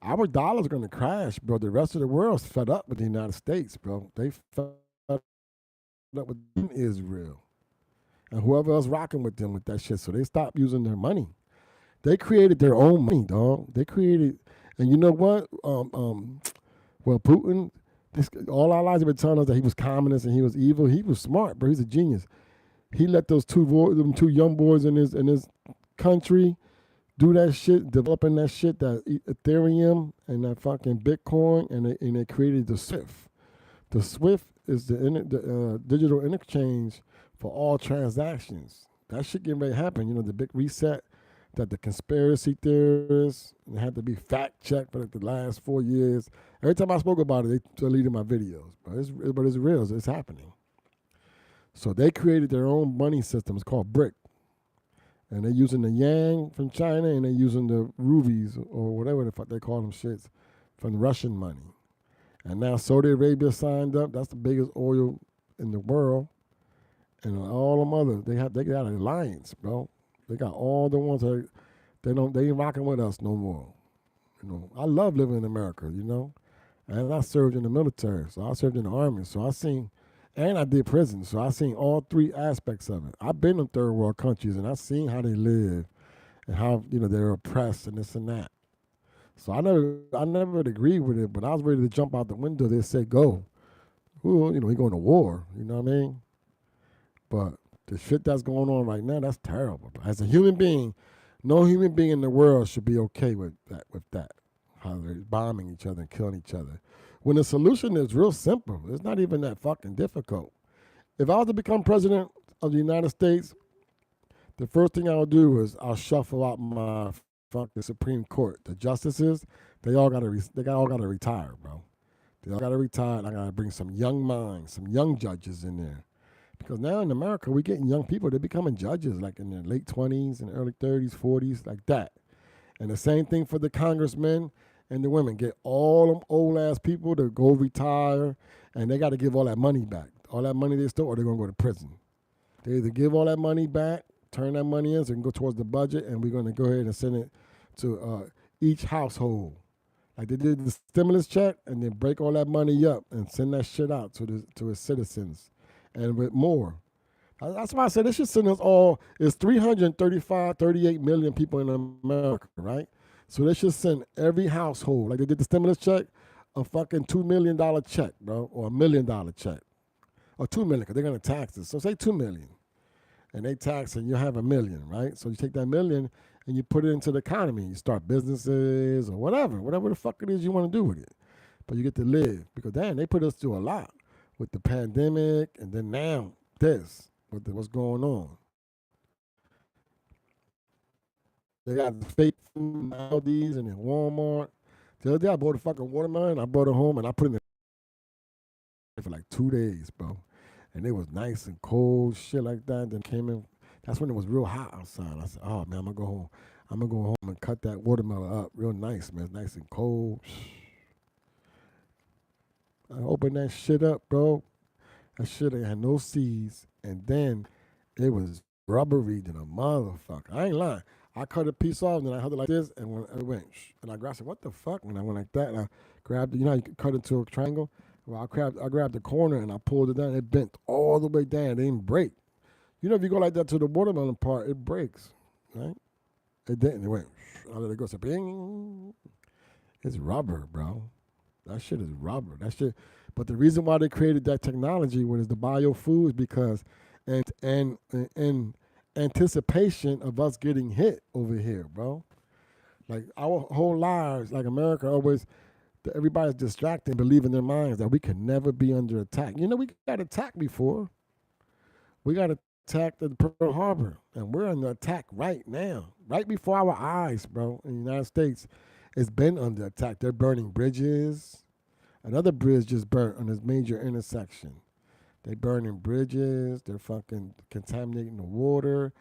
Our dollar's gonna crash, bro. The rest of the world's fed up with the United States, bro. They fed up with Israel and whoever else rocking with them with that shit. So they stopped using their money. They created their own money, dog. They created, and you know what? Well, Putin, all our lives have been telling us that he was communist and he was evil. He was smart, bro. He's a genius. He let those two young boys in his country do that shit, developing that shit, that Ethereum and that fucking Bitcoin, and they created the SWIFT. The SWIFT is the digital interchange for all transactions. That shit getting ready to happen. You know, the big reset that the conspiracy theorists had to be fact checked for the last 4 years. Every time I spoke about it, they deleted my videos. But it's real. It's happening. So they created their own money system. It's called BRIC. And they're using the yang from China, and they're using the rubies or whatever the fuck they call them shits from Russian money. And now Saudi Arabia signed up. That's the biggest oil in the world. And all them others, they got an alliance, bro. They got all the ones that they ain't rocking with us no more. You know, I love living in America, you know. And I served in the military, so I served in the army. So and I did prison, so I seen all three aspects of it. I've been in third world countries, and I seen how they live and how, you know, they're oppressed and this and that. So I never agreed with it, but I was ready to jump out the window. They said go. Well, you know, we going to war. You know what I mean? But the shit that's going on right now, that's terrible. As a human being, no human being in the world should be okay with that. How they're bombing each other and killing each other. When the solution is real simple. It's not even that fucking difficult. If I was to become president of the United States, the first thing I'll do is I'll shuffle out my fucking Supreme Court. The justices, they all gotta retire, bro. They all gotta retire, and I gotta bring some young minds, some young judges in there. Because now in America, we're getting young people, they're becoming judges, like in their late 20s and early 30s, 40s, like that. And the same thing for the congressmen and the women. Get all them old-ass people to go retire, and they got to give all that money back. All that money they stole, or they're going to go to prison. They either give all that money back, turn that money in so it can go towards the budget, and we're going to go ahead and send it each household. Like they did the stimulus check and then break all that money up and send that shit out to its citizens, and with more. That's why I said they should send us all. It's 335, 38 million people in America, right? So they should send every household, like they did the stimulus check, a fucking $2 million check, bro, or $1 million check, or 2 million, because they're gonna tax it. So say 2 million, and they tax and you have a million, right? So you take that million and you put it into the economy. You start businesses or whatever the fuck it is you want to do with it. But you get to live because damn, they put us through a lot with the pandemic, and then now this what's going on. They got fake food in Aldi's and in Walmart. The other day I bought a fucking watermelon. I brought it home and I put it in the for like 2 days, bro. And it was nice and cold, shit like that. Then came in. That's when it was real hot outside. I said, "Oh man, I'm gonna go home. I'm gonna go home and cut that watermelon up, real nice, man. It's nice and cold." I opened that shit up, bro. That shit ain't had no seeds, and then it was rubbery than a motherfucker. I ain't lying. I cut a piece off, and then I held it like this, and when it went, and I grabbed, I said, "What the fuck?" When I went like that, and I grabbed it. You know how you can cut into a triangle? Well, I grabbed the corner, and I pulled it down. It bent all the way down. It didn't break. You know, if you go like that to the watermelon part, it breaks, right? It didn't. It went. I let it go. So, bing. It's rubber, bro. That shit is rubber. That shit. But the reason why they created that technology was the biofuels because, and anticipation of us getting hit over here, bro. Like our whole lives, like America always, everybody's distracted and believe in their minds that we can never be under attack. You know, we got attacked before. We got attacked at Pearl Harbor, and we're under attack right now, right before our eyes, bro. In the United States, it's been under attack. They're burning bridges. Another bridge just burnt on this major intersection. They burning bridges. They're fucking contaminating the water.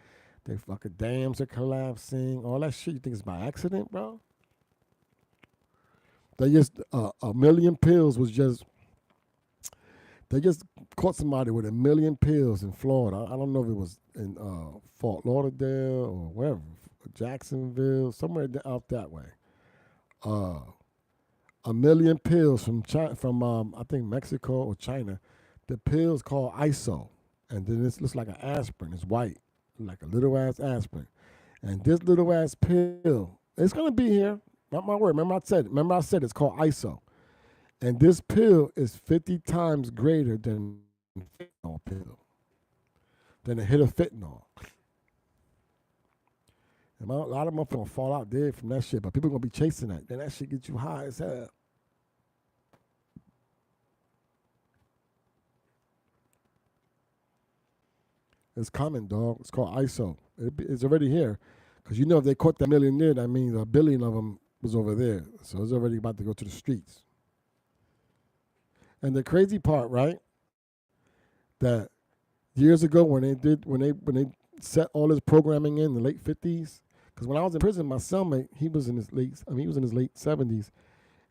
They fucking dams are collapsing. All that shit. You think it's by accident, bro? They just a million pills was just. They just caught somebody with 1 million pills in Florida. I don't know if it was in Fort Lauderdale or wherever, Jacksonville, somewhere out that way. 1 million pills from China, from I think Mexico or China. The pills called ISO, and then this looks like an aspirin. It's white, like a little ass aspirin. And this little ass pill, it's gonna be here. Not my word. Remember I said it's called ISO. And this pill is 50 times greater than fentanyl pill, than a hit of fentanyl. And a lot of motherfuckers gonna fall out dead from that shit, but people gonna be chasing that. Then that shit get you high as hell. It's coming, dog. It's called ISO. It's already here. Because you know if they caught that million there, that means 1 billion of them was over there. So it's already about to go to the streets. And the crazy part, right, that years ago when they set all this programming in the late 50s, because when I was in prison, my cellmate, he was in his late 70s,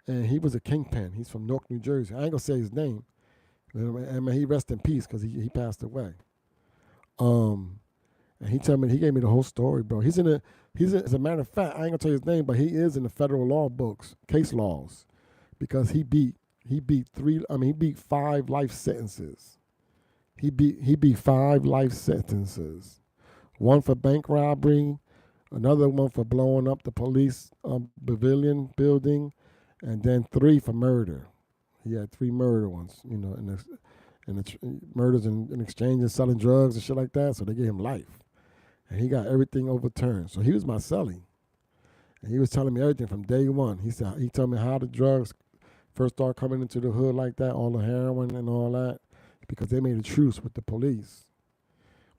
and he was a kingpin. He's from Newark, New Jersey. I ain't gonna say his name, and he rest in peace because he passed away. And he gave me the whole story, bro. As a matter of fact, I ain't gonna tell you his name, but he is in the federal law books, case laws, because he beat 5 life sentences. He beat 5 life sentences. One for bank robbery, another one for blowing up the police pavilion building, and then 3 for murder. He had 3 murder ones, you know, and murders in exchange and selling drugs and shit like that. So they gave him life, and he got everything overturned. So he was my cellie, and he was telling me everything from day one. He told me how the drugs first started coming into the hood like that, all the heroin and all that, because they made a truce with the police,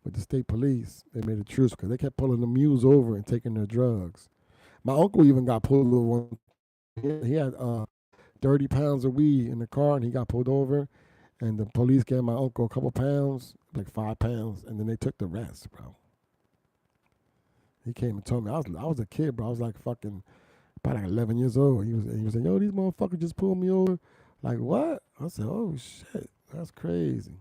with the state police. They made a truce because they kept pulling the mules over and taking their drugs. My uncle even got pulled over. He had 30 pounds of weed in the car, and he got pulled over, and the police gave my uncle a couple pounds, like 5 pounds, and then they took the rest, bro. He came and told me, I was a kid, bro. I was like fucking about like 11 years old. He was like, yo, these motherfuckers just pulled me over. Like, what? I said, oh, shit. That's crazy.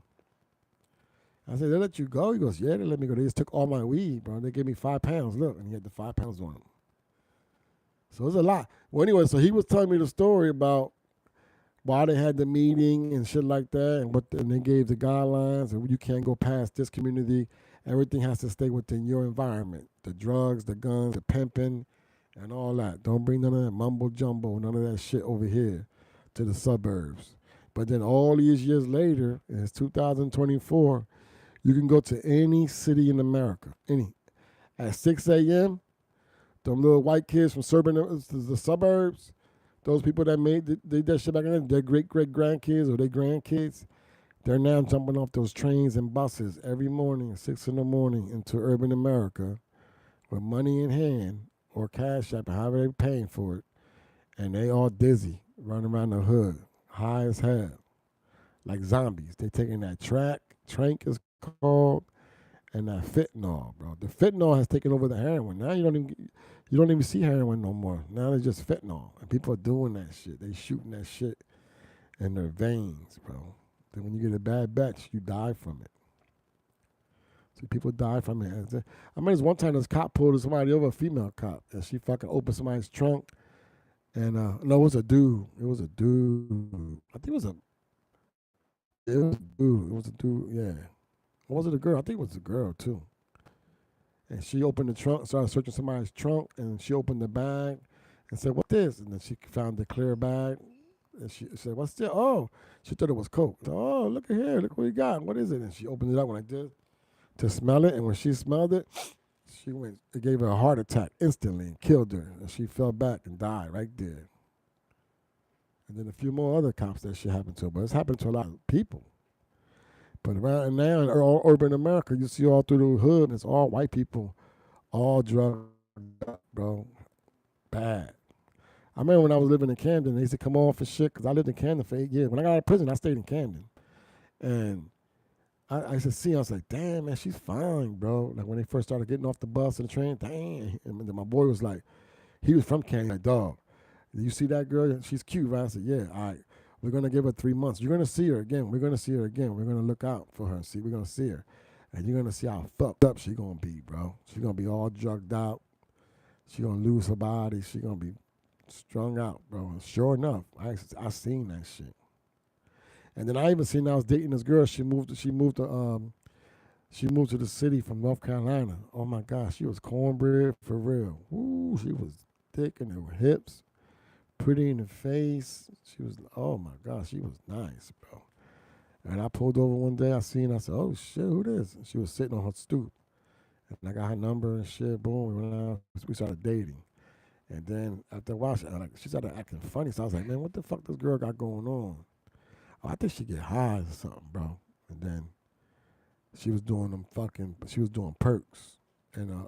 I said, they let you go? He goes, yeah, they let me go. They just took all my weed, bro. They gave me 5 pounds. Look, and he had the 5 pounds on him. So it's a lot. Well, anyway, so he was telling me the story about why they had the meeting and shit like that, and they gave the guidelines, and you can't go past this community. Everything has to stay within your environment. The drugs, the guns, the pimping, and all that. Don't bring none of that mumbo jumbo, none of that shit over here to the suburbs. But then all these years later, it's 2024, you can go to any city in America, any. At 6 a.m., them little white kids from the suburbs, those people that did that shit back then, their great-great-grandkids or their grandkids, they're now jumping off those trains and buses every morning at 6 in the morning into urban America with money in hand or cash app, however they're paying for it, and they all dizzy, running around the hood, high as hell, like zombies. They taking that trank is called, and that fentanyl, bro. The fentanyl has taken over the heroin. Now you don't even see heroin no more. Now it's just fentanyl, and people are doing that shit. They shooting that shit in their veins, bro. Then when you get a bad batch, you die from it. See, people die from it. I remember this one time this cop pulled somebody over, a female cop, and she fucking opened somebody's trunk. And no, it was a dude. It was a dude. I think it was a dude. It was a dude, yeah. Or was it a girl? I think it was a girl too. And she opened the trunk, started searching somebody's trunk, and she opened the bag and said, "What's this?" And then she found the clear bag. And she said, "What's this?" Oh, she thought it was coke. Oh, look at here. Look what we got. What is it? And she opened it up when I did to smell it. And when she smelled it, it gave her a heart attack instantly and killed her. And she fell back and died right there. And then a few more other cops that shit happened to. But it's happened to a lot of people. But around now in urban America, you see all through the hood, and it's all white people, all drugged up, bro. Bad. I remember when I was living in Camden, they used to come on for shit because I lived in Camden for 8 years. When I got out of prison, I stayed in Camden. And I used to see her, I was like, damn, man, she's fine, bro. Like when they first started getting off the bus and the train, damn. And then my boy was like, he was from Camden, like, dog, you see that girl? She's cute, right? I said, yeah, all right. We're going to give her 3 months. You're going to see her again. We're going to see her again. We're going to look out for her and see. We're going to see her. And you're going to see how fucked up she's going to be, bro. She's going to be all drugged out. She's going to lose her body. She's going to be strung out, bro. And sure enough, I seen that shit. And then I even seen I was dating this girl. She moved to the city from North Carolina. Oh, my gosh. She was cornbread for real. Ooh, she was thick in her hips. Pretty in the face. She was, oh my gosh, she was nice, bro. And I pulled over one day, I seen her, I said, oh shit, who this? And she was sitting on her stoop. And I got her number and shit, boom, we went out, we started dating. And then after a while, she started acting funny, so I was like, man, what the fuck this girl got going on? Oh, I think she get high or something, bro. And then she was doing perks and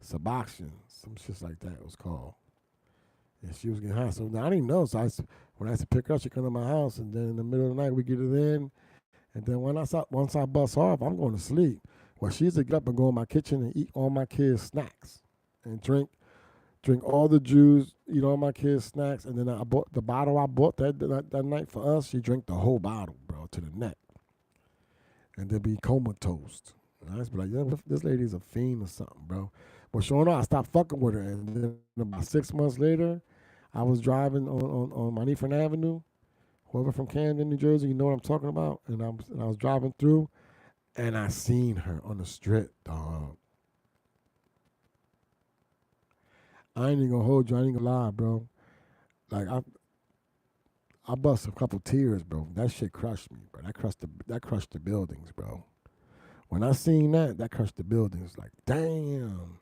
Suboxone, some shit like that it was called. And she was getting high. So now I didn't know. So when I used to pick her up, she'd come to my house. And then in the middle of the night, we get it in. And then once I bust off, I'm going to sleep. Well, she used to get up and go in my kitchen and eat all my kids' snacks. And drink all the juice, eat all my kids' snacks. And then I bought the bottle I bought that night for us. She drank the whole bottle, bro, to the neck. And then be comatose. And I used to be like, yeah, this lady's a fiend or something, bro. But sure enough, I stopped fucking with her. And then about 6 months later, I was driving on Monifern Avenue. Whoever from Camden, New Jersey, you know what I'm talking about. And I was driving through, and I seen her on the strip, dog. I ain't even gonna hold you. I ain't gonna lie, bro. Like I bust a couple tears, bro. That shit crushed me, bro. That crushed the buildings, bro. When I seen that crushed the buildings. Like, damn,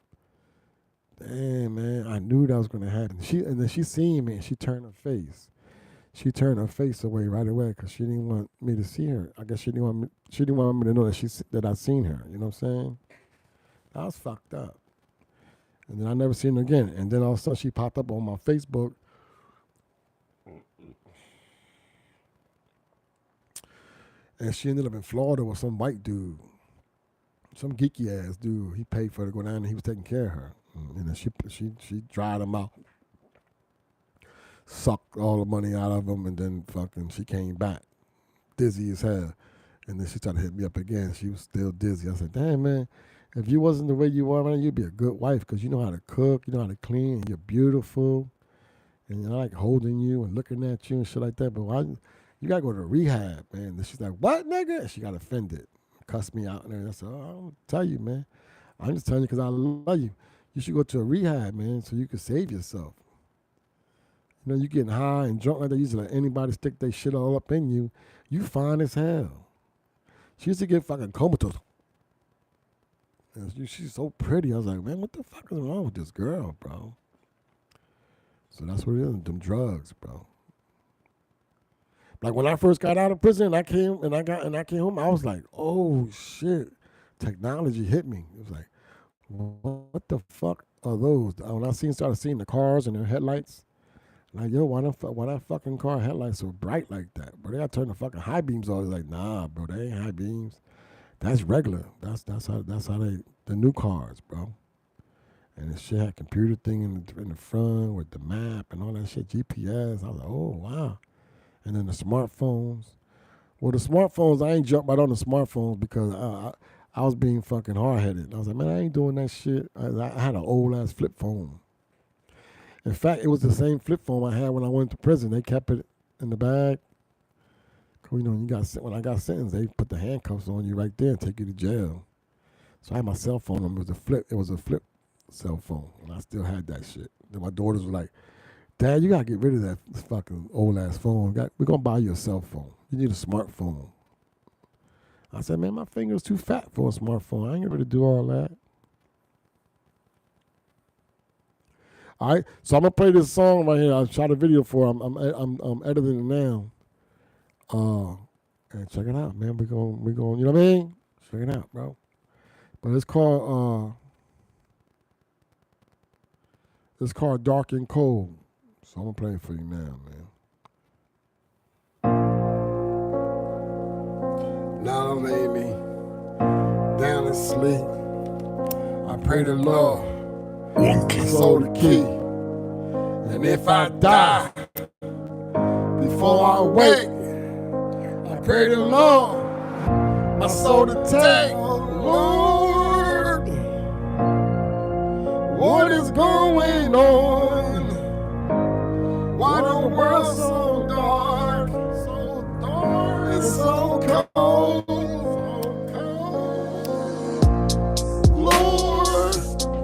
man. I knew that was gonna happen. And then she seen me, and she turned her face. She turned her face away right away because she didn't want me to see her. I guess she didn't want me to know that I seen her. You know what I'm saying? That was fucked up. And then I never seen her again. And then all of a sudden she popped up on my Facebook. And she ended up in Florida with some white dude. Some geeky ass dude. He paid for her to go down and he was taking care of her. And then she dried him out. Sucked all the money out of him, and then fucking she came back. Dizzy as hell. And then she tried to hit me up again. She was still dizzy. I said, damn, man. If you wasn't the way you are, man, you'd be a good wife because you know how to cook, you know how to clean, and you're beautiful, and I like holding you and looking at you and shit like that. But you gotta go to rehab, man. And she's like, "What, nigga?" And she got offended, cussed me out, and I said, "Oh, I don't tell you, man. I'm just telling you because I love you. You should go to a rehab, man, so you can save yourself. You know, you getting high and drunk like that. You just let anybody stick their shit all up in you. You fine as hell." She used to get fucking comatose. And she's so pretty. I was like, man, what the fuck is wrong with this girl, bro? So that's what it is, them drugs, bro. Like when I first got out of prison, I came home, I was like, oh shit, technology hit me. It was like, what the fuck are those? When I started seeing the cars and their headlights, like, yo, why that fucking car headlights so bright like that? Bro, they gotta turn the fucking high beams on. It's like, nah, bro, they ain't high beams. That's regular. That's how the new cars, bro. And the shit had computer thing in the front with the map and all that shit, GPS. I was like, oh wow. And then the smartphones. Well, the smartphones, I ain't jumped right on the smartphones because I was being fucking hard-headed. I was like, man, I ain't doing that shit. I had an old-ass flip phone. In fact, it was the same flip phone I had when I went to prison. They kept it in the bag. You know, when I got sentenced, they put the handcuffs on you right there and take you to jail. So I had my cell phone. It was a flip cell phone, and I still had that shit. Then my daughters were like, "Dad, you gotta get rid of that fucking old ass phone. We're gonna buy you a cell phone. You need a smartphone." I said, "Man, my finger's too fat for a smartphone. I ain't gonna do all that." All right, so I'm gonna play this song right here. I shot a video for it. I'm editing it now. And check it out, man. We're going, you know what I mean? Check it out, bro. But it's called Dark and Cold. So I'm gonna play it for you now, man. Now lay me down and sleep. I pray the Lord, so the key. And if I die before I wake, I pray the Lord, my soul to take. Lord, what is going on? Why the world so dark? So dark, it's so cold. Lord,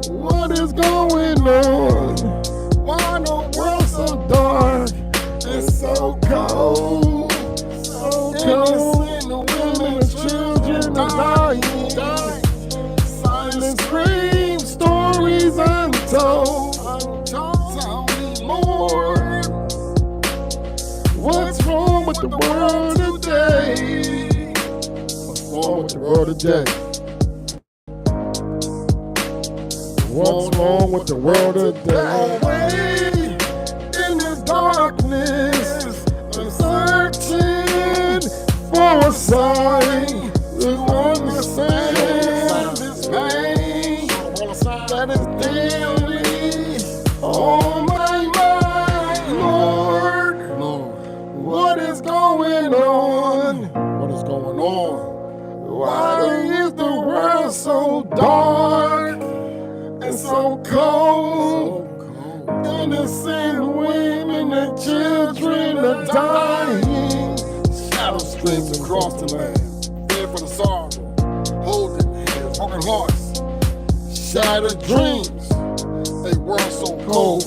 what is going on? Why the world so dark? It's so cold. So cold. The women and children are dying. Silent screams, stories untold. Tell me, Lord, what's wrong with the world today? What's wrong with the world today? What's wrong with the world today? Away in this darkness, I'm searching for a sign to understand this pain that is daily on my mind. Lord, what is going on? What is going on? Why is the world so dark and so cold? Innocent women and children are dying. Shadows streams across the land, fear for the sorrow, holding hands, broken hearts, shattered dreams. A world so cold,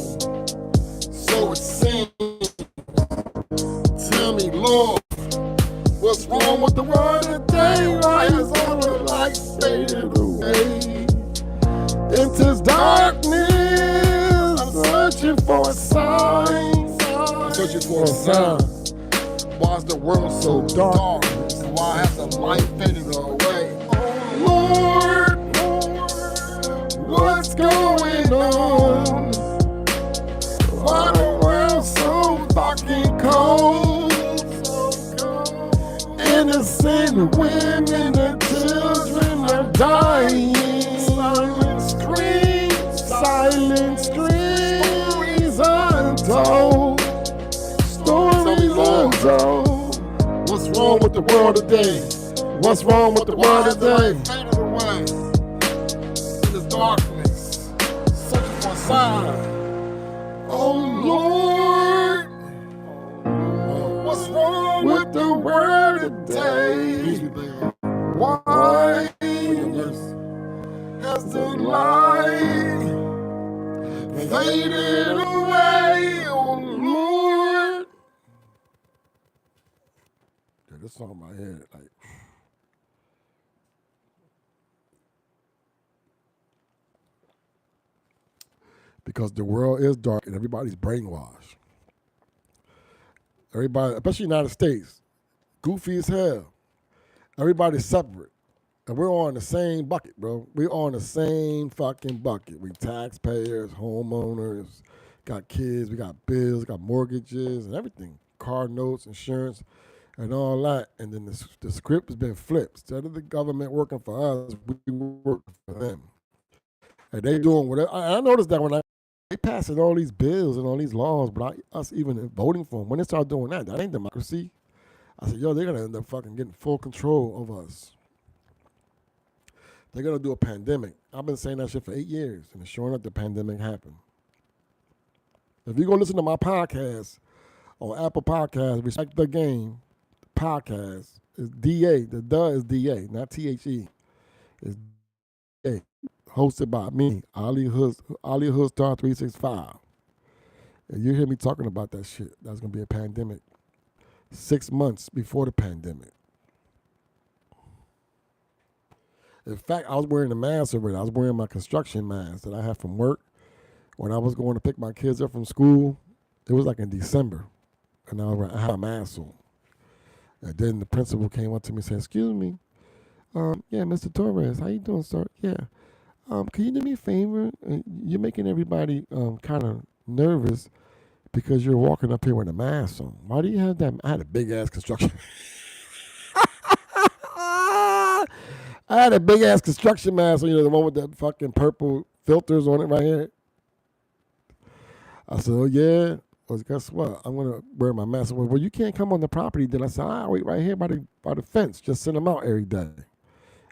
so it seems. Tell me, Lord, what's wrong with the world today? Why is all the light faded away into darkness? I'm searching for a sign. I'm searching for a sign. Why is the world so dark? Why has the light faded away? Oh Lord, what's going on? Why the world so fucking cold? Innocent women and children are dying. Silent screams untold. Stories untold. What's wrong with the world today? What's wrong with the world today? sign. Oh Lord, what's wrong with the world today? Why has the light faded away? Oh Lord. Yeah, this song in my head, like. Because the world is dark and everybody's brainwashed. Everybody, especially the United States, goofy as hell. Everybody's separate. And we're on the same bucket, bro. We're on the same fucking bucket. We taxpayers, homeowners, got kids, we got bills, got mortgages and everything. Car notes, insurance, and all that. And then the script has been flipped. Instead of the government working for us, we work for them. And they doing whatever. I noticed that when they passing all these bills and all these laws, but us even voting for them, when they start doing that ain't democracy. I said, yo, they're going to end up fucking getting full control of us. They're going to do a pandemic. I've been saying that shit for 8 years, and sure enough, the pandemic happened. If you go listen to my podcast on Apple Podcasts, Respect the Game podcast, it's DA. The duh is DA, not THE. It's DA. Hosted by me, Ali Hoodstar 365. And you hear me talking about that shit. That's going to be a pandemic 6 months before the pandemic. In fact, I was wearing a mask already. I was wearing my construction mask that I had from work when I was going to pick my kids up from school. It was like in December, and I had a mask on. And then the principal came up to me and said, "Excuse me, yeah, Mr. Torres, how you doing, sir? Yeah, can you do me a favor? You're making everybody kind of nervous because you're walking up here with a mask on. Why do you have that?" I had a big ass construction. I had a big ass construction mask, the one with the fucking purple filters on it right here. I said, "Oh yeah." Well, guess what? I'm gonna wear my mask. Well, you can't come on the property. Then I said, "I'll wait right here by the fence. Just send them out every day.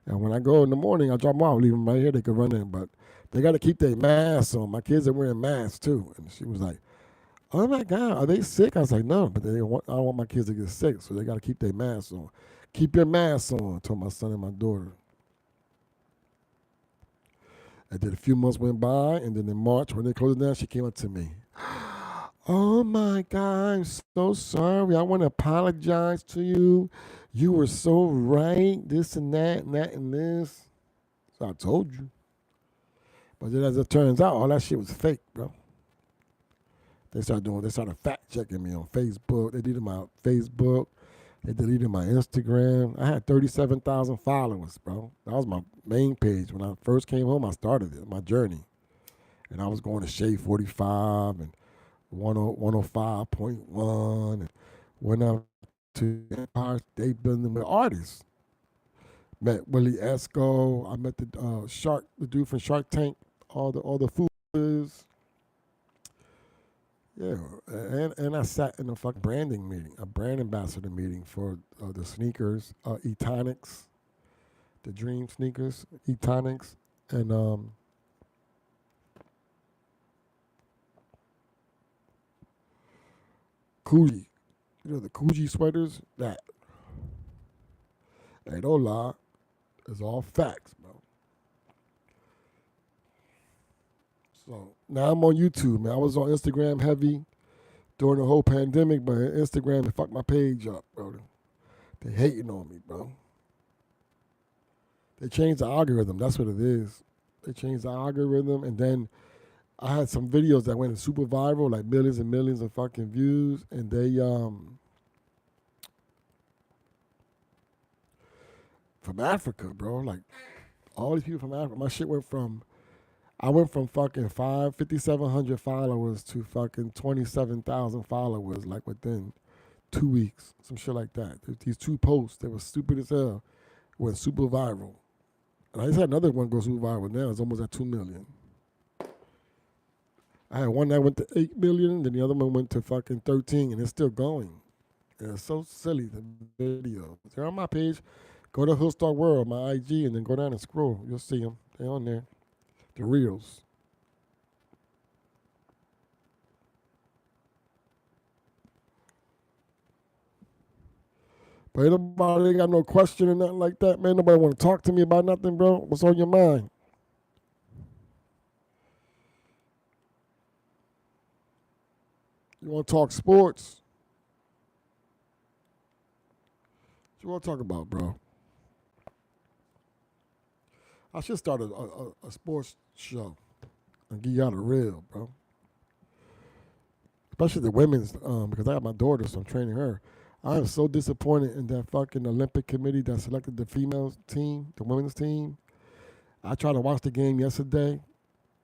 And when I go in the morning, I drop them out, leave them right here. They can run in, but they got to keep their masks on. My kids are wearing masks too." And she was like, "Oh my God, are they sick?" I was like, "No, but I don't want my kids to get sick, so they got to keep their masks on. Keep your masks on." I told my son and my daughter. And then a few months went by, and then in March, when they closed it down, she came up to me. "Oh my God, I'm so sorry. I want to apologize to you. You were so right, this and that and this." So I told you. But then as it turns out, all that shit was fake, bro. They started fact checking me on Facebook. They deleted my Facebook. They deleted my Instagram. I had 37,000 followers, bro. That was my main page. When I first came home, I started it, my journey. And I was going to Shade 45 and 105.1 and went out to Empire State Building with artists. Met Willie Esco. I met the dude from Shark Tank, all the fooders. Yeah, and I sat in a fucking branding meeting, a brand ambassador meeting for the sneakers, Etonics, the Dream sneakers, Etonics, and Coogee. The Coogee sweaters, that. Hey, don't lie. It's all facts, bro. So now I'm on YouTube, man. I was on Instagram heavy during the whole pandemic, but Instagram, they fucked my page up, bro. They hating on me, bro. They changed the algorithm. That's what it is. They changed the algorithm, and then I had some videos that went super viral, like millions and millions of fucking views, and they from Africa, bro. Like all these people from Africa. My shit I went from fucking 5,700 followers to fucking 27,000 followers, like within 2 weeks, some shit like that. These two posts, they were stupid as hell, went super viral. And I just had another one go super viral now. It's almost at 2 million. I had one that went to 8 million, then the other one went to fucking 13, and it's still going. And it's so silly, the video. They're on my page. Go to Hillstar World, my IG, and then go down and scroll. You'll see them. They're on there. The reels. But ain't nobody got no question or nothing like that, man. Nobody want to talk to me about nothing, bro. What's on your mind? You want to talk sports? What you want to talk about, bro? I should start a sports show and give y'all the real, bro. Especially the women's, because I got my daughter, so I'm training her. I am so disappointed in that fucking Olympic committee that selected the female team, the women's team. I tried to watch the game yesterday,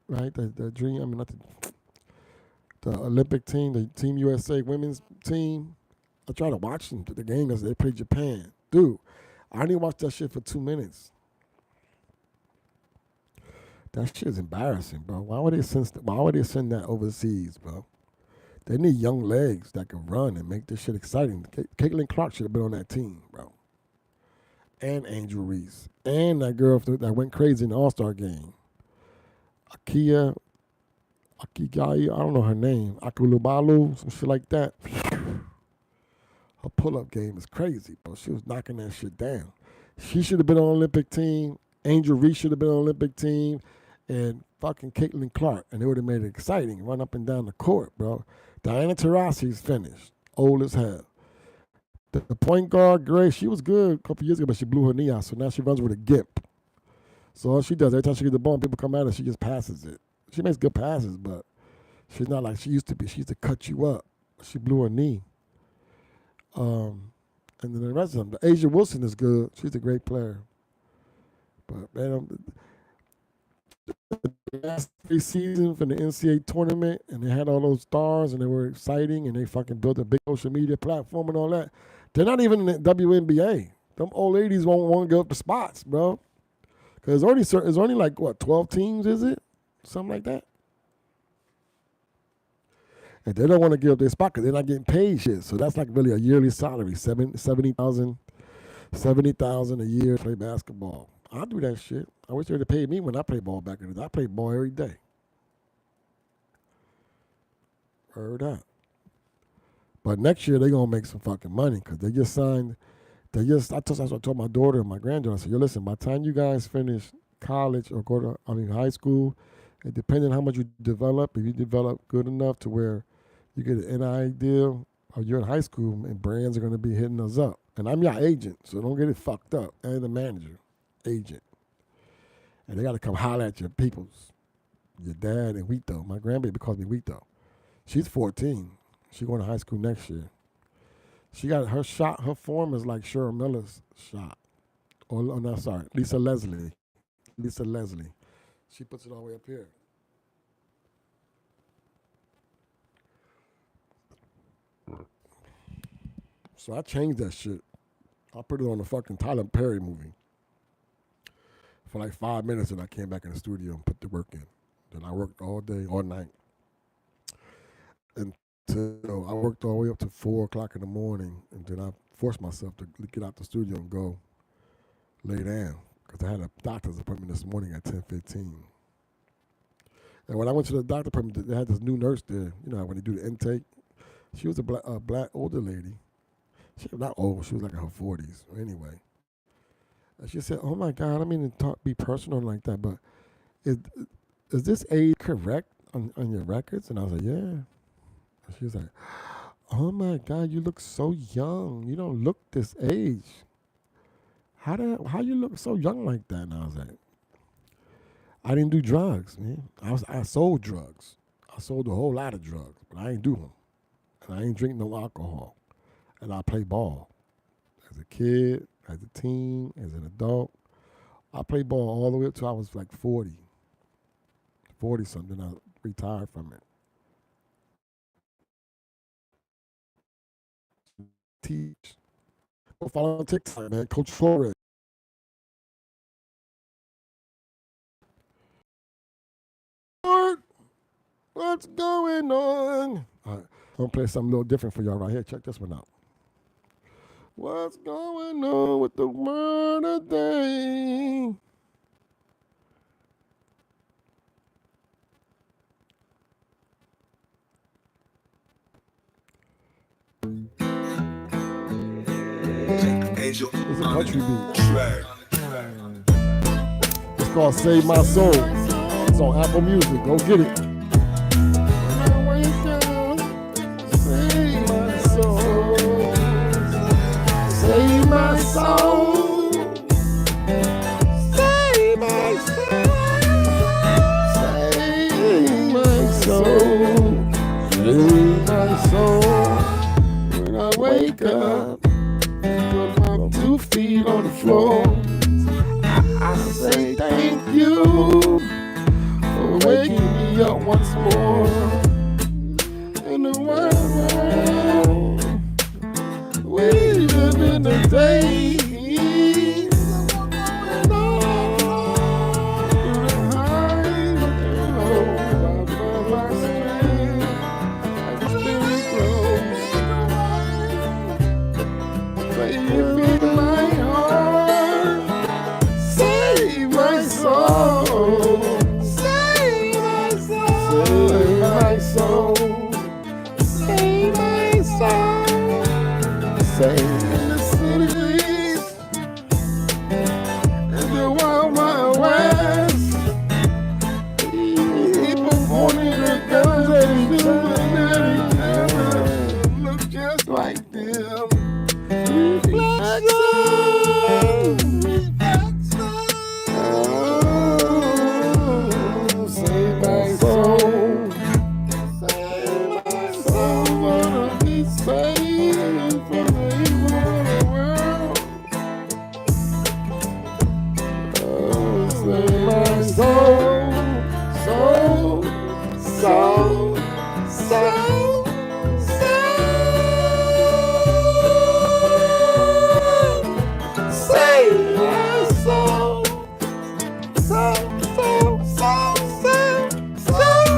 right? The dream, I mean, not the Olympic team, the Team USA women's team. I tried to watch them, the game as they played Japan. Dude, I didn't watch that shit for 2 minutes. That shit is embarrassing, bro. Why would they send that overseas, bro? They need young legs that can run and make this shit exciting. Caitlin Clark should have been on that team, bro. And Angel Reese. And that girl that went crazy in the All-Star game. Akigai, I don't know her name. Akulubalu, some shit like that. Her pull-up game is crazy, bro. She was knocking that shit down. She should have been on the Olympic team. Angel Reese should have been on the Olympic team. And fucking Caitlin Clark. And they would have made it exciting. Run up and down the court, bro. Diana Taurasi's finished. Old as hell. The point guard, Grace, she was good a couple years ago, but she blew her knee out. So now she runs with a gimp. So all she does, every time she gets the ball and people come at her, she just passes it. She makes good passes, but she's not like she used to be. She used to cut you up. She blew her knee. And then the rest of them, the Asia Wilson is good. She's a great player. But man, the last 3 seasons from the NCAA tournament, and they had all those stars, and they were exciting, and they fucking built a big social media platform and all that. They're not even in the WNBA. Them old ladies won't want to go up the spots, bro. Because it's only like, what, 12 teams, is it? Something like that. And they don't want to give up their spot because they're not getting paid shit. So that's like really a yearly salary, $70,000 a year to play basketball. I'll do that shit. I wish they would have paid me when I played ball back in the day. I played ball every day. Heard that. But next year, they're going to make some fucking money because they just signed. I told my daughter and my granddaughter, I said, yo, listen, by the time you guys finish college or high school, and depending on how much you develop, if you develop good enough to where you get an NI deal, or you're in high school and brands are going to be hitting us up. And I'm your agent, so don't get it fucked up. And the manager, agent. And they got to come holler at your peoples. Your dad and Wheato. My grandbaby calls me Wheato. She's 14. She's going to high school next year. She got her shot. Her form is like Cheryl Miller's shot. Lisa Leslie. She puts it all the way up here. So I changed that shit. I put it on the fucking Tyler Perry movie for like 5 minutes, and I came back in the studio and put the work in. Then I worked all day, all night. Until I worked all the way up to 4 o'clock in the morning, and then I forced myself to get out the studio and go lay down because I had a doctor's appointment this morning at 10:15. And when I went to the doctor's appointment, they had this new nurse there. You know, when they do the intake, she was a black older lady. She was not old. She was like in her 40s. Anyway, and she said, "Oh my God, I don't mean to be personal like that, but is this age correct on your records?" And I was like, "Yeah." And she was like, "Oh my God, you look so young. You don't look this age. How you look so young like that?" And I was like, "I didn't do drugs, man. I sold drugs. I sold a whole lot of drugs, but I ain't do them. And I ain't drink no alcohol. And I play ball. As a kid, as a teen, as an adult. I played ball all the way up till I was like 40 something. I retired from it. Teach. Go follow on TikTok, man. Coach Flores. What's going on? All right. I'm going to play something a little different for y'all right here. Check this one out. What's going on with the world today? It's a country beat. It's called Save My Soul. It's on Apple Music. Go get it. Save my soul. Save my soul. Save my soul. Save my soul. When I wake up, put my 2 feet on the floor. I say thank you for waking me up once more. In the world, we live in the day. Say in the cities, in the wild, wild west, people pointing their guns at each other, look just like them. Save my soul. Save my soul, wanna be saved from the evil of the world. Save my soul, soul, soul, soul, soul. Save my soul, soul, soul, soul, soul, soul.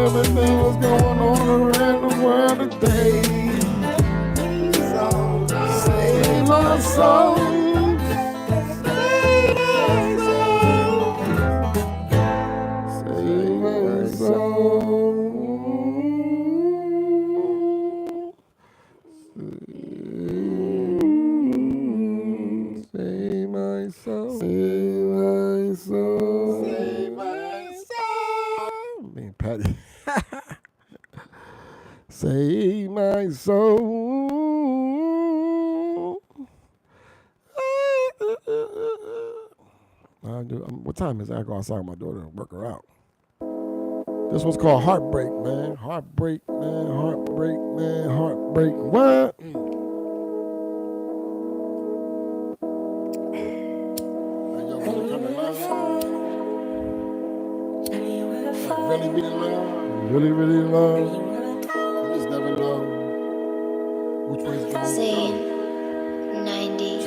Everything was going on around the world today. Save my soul. Save my soul. Save my soul. Save my soul. Save my soul. Man, Patty. Save my soul. What time is it? I go outside with my daughter and work her out. This one's called Heartbreak, man. Heartbreak, man. Heartbreak, man. Heartbreak. What? Really, really love. Really, really love. You just never know which way it's going. Scene 98.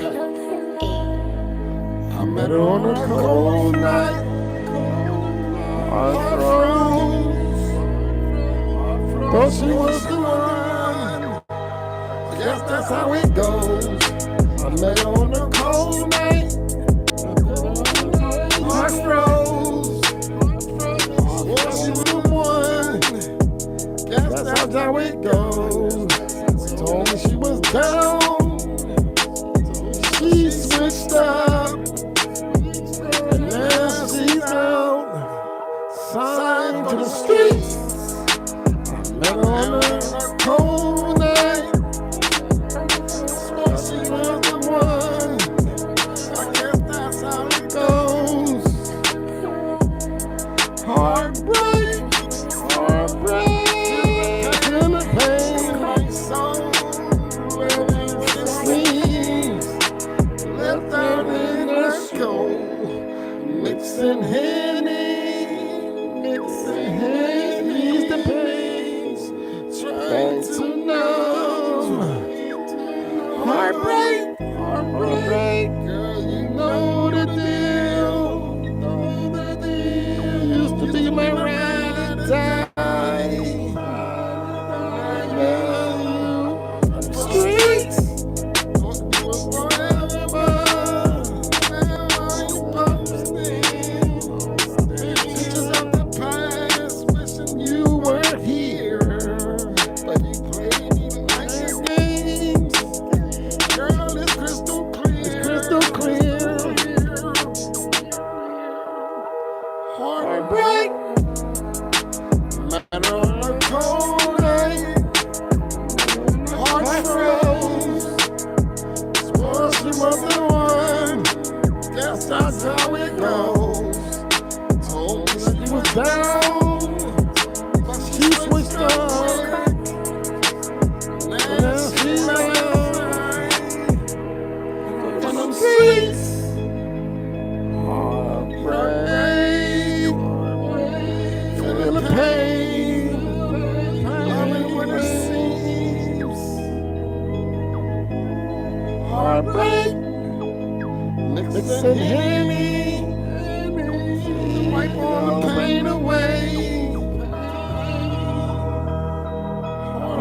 I met her on a cold night. Heart froze. Thought she was the one. I guess that's how it goes. I met her on a cold night. Heart froze. Thought she was the one. Guess that's how it goes. She told me she was down. She switched up. And now she's out. Signed to the streets. I met her on a cold night. Thought she was the one. I guess that's how it goes. Heartbreak. Heartbreak. Feel the pain. My soul. Where is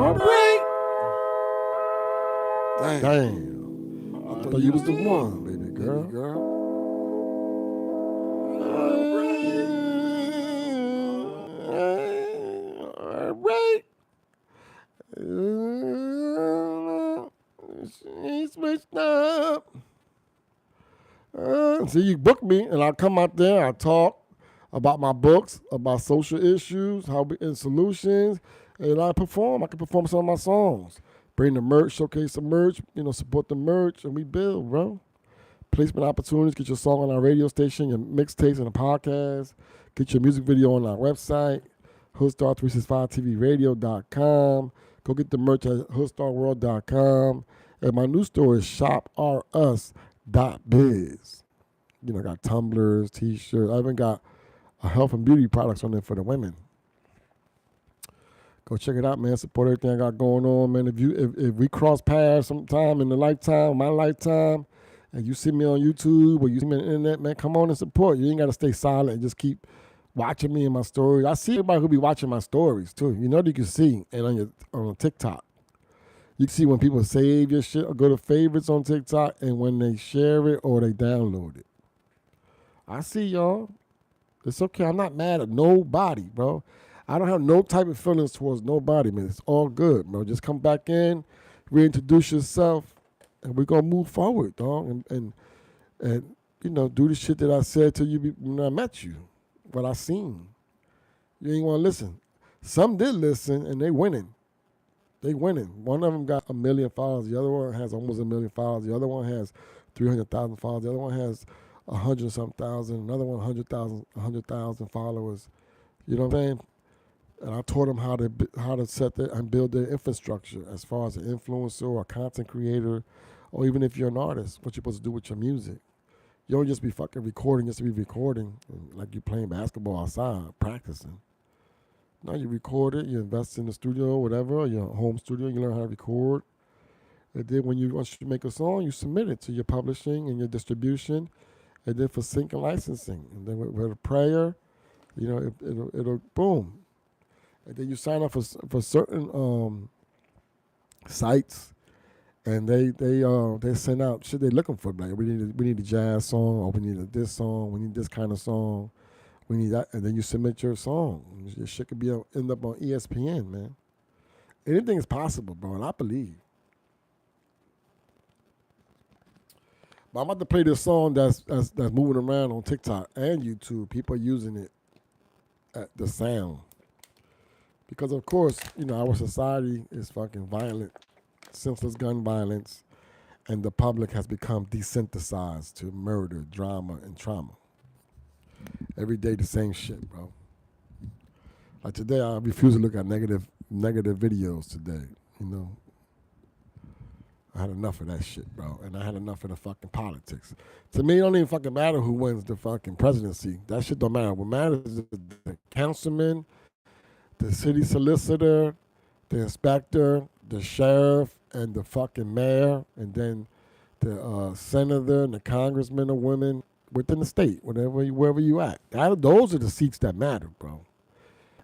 Heartbreak. Damn. I thought you was the one, baby girl. Heartbreak. She switched up. So you book me, and I come out there. I talk about my books, about social issues, and solutions, and I perform. I can perform some of my songs. Bring the merch, showcase the merch, support the merch, and we build, bro. Placement opportunities. Get your song on our radio station, your mixtapes, and the podcast. Get your music video on our website, hoodstar365tvradio.com. Go get the merch at hoodstarworld.com. And my new store is shoprus.biz. I got tumblers, t-shirts. I even got a health and beauty products on there for the women. Go check it out, man. Support everything I got going on, man. If we cross paths sometime in my lifetime, and you see me on YouTube or you see me on the internet, man, come on and support. You ain't got to stay silent and just keep watching me and my stories. I see everybody who be watching my stories too. You know that you can see, and on TikTok. You can see when people save your shit or go to favorites on TikTok and when they share it or they download it. I see y'all. It's okay. I'm not mad at nobody, bro. I don't have no type of feelings towards nobody, man. It's all good, bro. Just come back in, reintroduce yourself, and we're going to move forward, dog. And do the shit that I said to you when I met you, what I seen. You ain't want to listen. Some did listen, and they winning. One of them got 1 million followers. The other one has almost 1 million followers. The other one has 300,000 followers. The other one has 100-something thousand. Another one 100,000 followers. You know what I'm saying? And I taught them how to set and build their infrastructure as far as an influencer or a content creator, or even if you're an artist, what you're supposed to do with your music. You don't just be fucking recording just to be recording, like you're playing basketball outside, practicing. No, you record it, you invest in the studio, whatever, or your home studio, you learn how to record. And then once you make a song, you submit it to your publishing and your distribution, and then for sync and licensing. And then with a prayer, it'll boom. And then you sign up for certain sites, and they send out shit they're looking for. Like we need a jazz song, or we need this song, we need this kind of song. We need that, and then you submit your song. Your shit could end up on ESPN, man. Anything is possible, bro, and I believe. But I'm about to play this song that's moving around on TikTok and YouTube. People are using it at the sound. Because, of course, our society is fucking violent, senseless gun violence, and the public has become desensitized to murder, drama, and trauma. Every day the same shit, bro. Like today, I refuse to look at negative videos today, I had enough of that shit, bro. And I had enough of the fucking politics. To me, it don't even fucking matter who wins the fucking presidency. That shit don't matter. What matters is the councilman, the city solicitor, the inspector, the sheriff, and the fucking mayor, and then the senator and the congressman or women within the state, wherever you at. Those are the seats that matter, bro.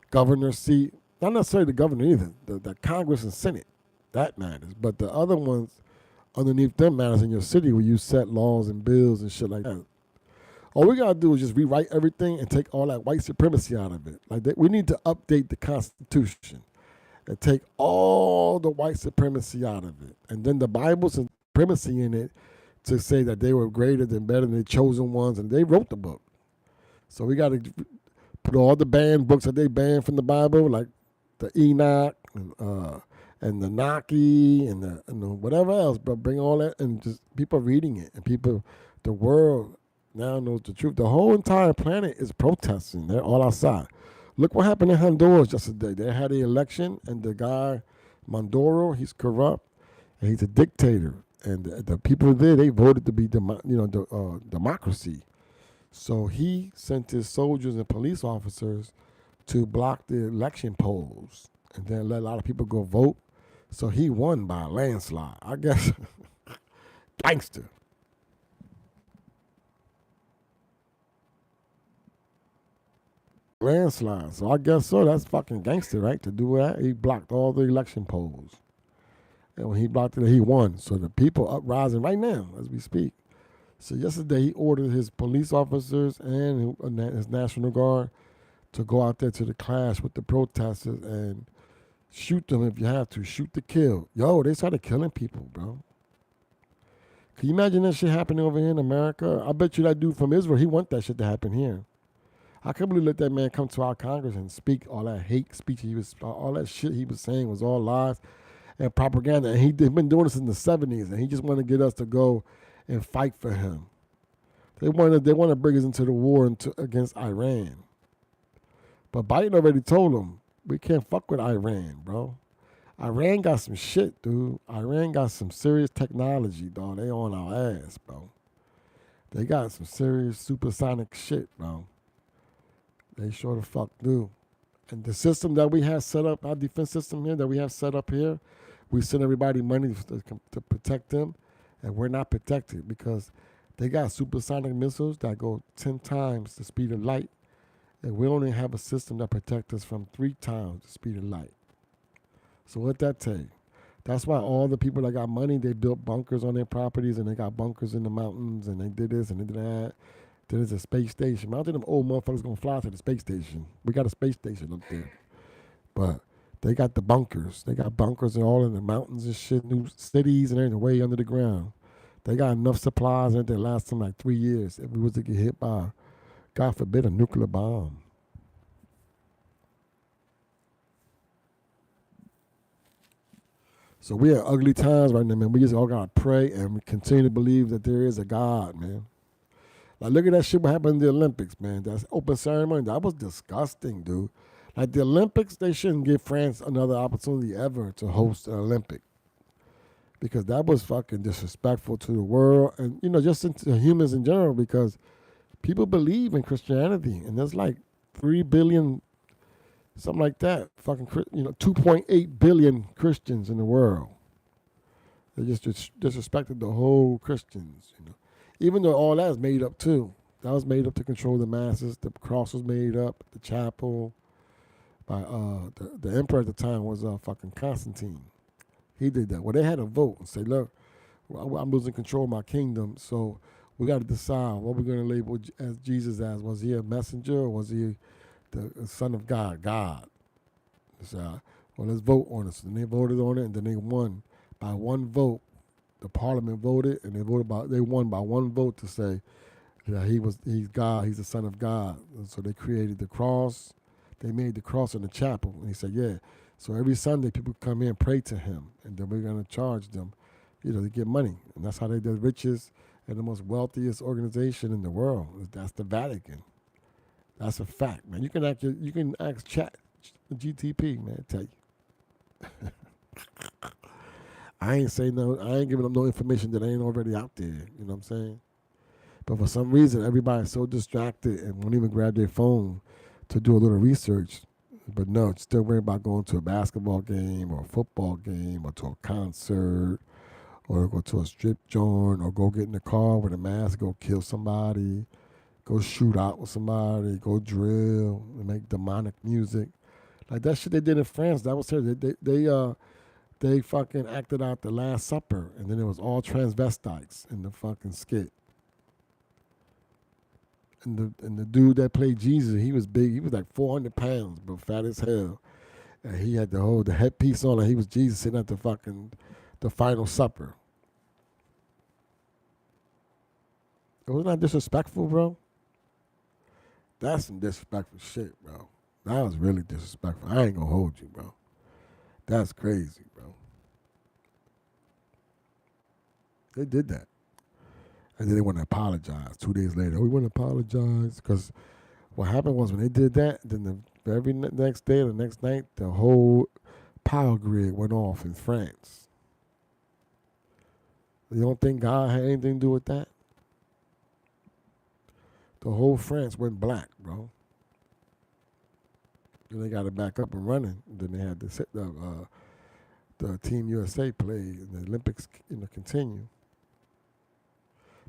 Governor seat, not necessarily the governor either. The Congress and Senate, that matters. But the other ones underneath them matters in your city where you set laws and bills and shit like that. All we gotta do is just rewrite everything and take all that white supremacy out of it. We need to update the Constitution and take all the white supremacy out of it. And then the Bible's supremacy in it to say that they were greater than better than the chosen ones, and they wrote the book. So we got to put all the banned books that they banned from the Bible, like the Enoch and the Naki and the whatever else, but bring all that, and just people reading it, and the world now knows the truth. The whole entire planet is protesting. They're all outside. Look what happened in Honduras yesterday. They had an election, and the guy, Maduro, he's corrupt, and he's a dictator. And the people there, they voted to be democracy. So he sent his soldiers and police officers to block the election polls and then let a lot of people go vote. So he won by a landslide. I guess gangster. landslide. So I guess so. That's fucking gangster, right? To do that, he blocked all the election polls, and when he blocked it, he won. So the people uprising right now as we speak. So yesterday he ordered his police officers and his National Guard to go out there to the clash with the protesters and shoot them if you have to. Shoot to kill. Yo, they started killing people, bro. Can you imagine that shit happening over here in America? I bet you that dude from Israel, he want that shit to happen here. I can't believe let that man come to our Congress and speak all that hate speech all that shit he was saying was all lies and propaganda. And they've been doing this in the 70s, and he just want to get us to go and fight for him. They want to bring us into the war against Iran. But Biden already told them, we can't fuck with Iran, bro. Iran got some shit, dude. Iran got some serious technology, dog. They on our ass, bro. They got some serious supersonic shit, bro. They sure the fuck do. And the system that we have set up, our defense system here that we have set up here, we send everybody money to protect them, and we're not protected because they got supersonic missiles that go 10 times the speed of light, and we only have a system that protects us from 3 times the speed of light. So what that tell you? That's why all the people that got money, they built bunkers on their properties, and they got bunkers in the mountains, and they did this and they did that. There's a space station. I don't think them old motherfuckers gonna fly to the space station. We got a space station up there. But they got the bunkers. They got bunkers all in the mountains and shit, new cities and everything way under the ground. They got enough supplies and they last them like 3 years if we was to get hit by, God forbid, a nuclear bomb. So we are ugly times right now, man. We just all gotta pray and we continue to believe that there is a God, man. Like, look at that shit what happened in the Olympics, man. That's open ceremony. That was disgusting, dude. Like, the Olympics, they shouldn't give France another opportunity ever to host an Olympic. Because that was fucking disrespectful to the world and, just to humans in general, because people believe in Christianity. And there's like 3 billion, something like that, fucking, 2.8 billion Christians in the world. They just disrespected the whole Christians, Even though all that is made up too. That was made up to control the masses. The cross was made up. The chapel by the emperor at the time was fucking Constantine. He did that. Well, they had a vote and say, look, I'm losing control of my kingdom, so we got to decide what we're going to label as Jesus as. Was he a messenger or was he the son of God? God. So, well, let's vote on it. And they voted on it, and then they won by one vote. The parliament voted, and they won by one vote to say that he's God, he's the son of God. And so they created the cross. They made the cross in the chapel, and he said, yeah. So every Sunday people come in and pray to him, and then we're gonna charge them, to get money, and that's how they're the richest and the most wealthiest organization in the world. That's the Vatican. That's a fact, man. You can ask Chat GTP, man. Tell you. I ain't giving them no information that ain't already out there. You know what I'm saying? But for some reason, everybody's so distracted and won't even grab their phone to do a little research. But no, still worried about going to a basketball game or a football game or to a concert or go to a strip joint or go get in the car with a mask, go kill somebody, go shoot out with somebody, go drill and make demonic music. Like that shit they did in France, that was terrible. They fucking acted out the Last Supper, and then it was all transvestites in the fucking skit. And the dude that played Jesus, he was big. He was like 400 pounds, but fat as hell. And he had the headpiece on, and he was Jesus sitting at the final supper. It was not disrespectful, bro. That's some disrespectful shit, bro. That was really disrespectful. I ain't gonna hold you, bro. That's crazy, bro. They did that. And then they want to apologize 2 days later. We want to apologize because what happened was when they did that, then the very next day or the next night, the whole power grid went off in France. You don't think God had anything to do with that? The whole France went black, bro. Then they got it back up and running. Then they had the Team USA play and the Olympics continue.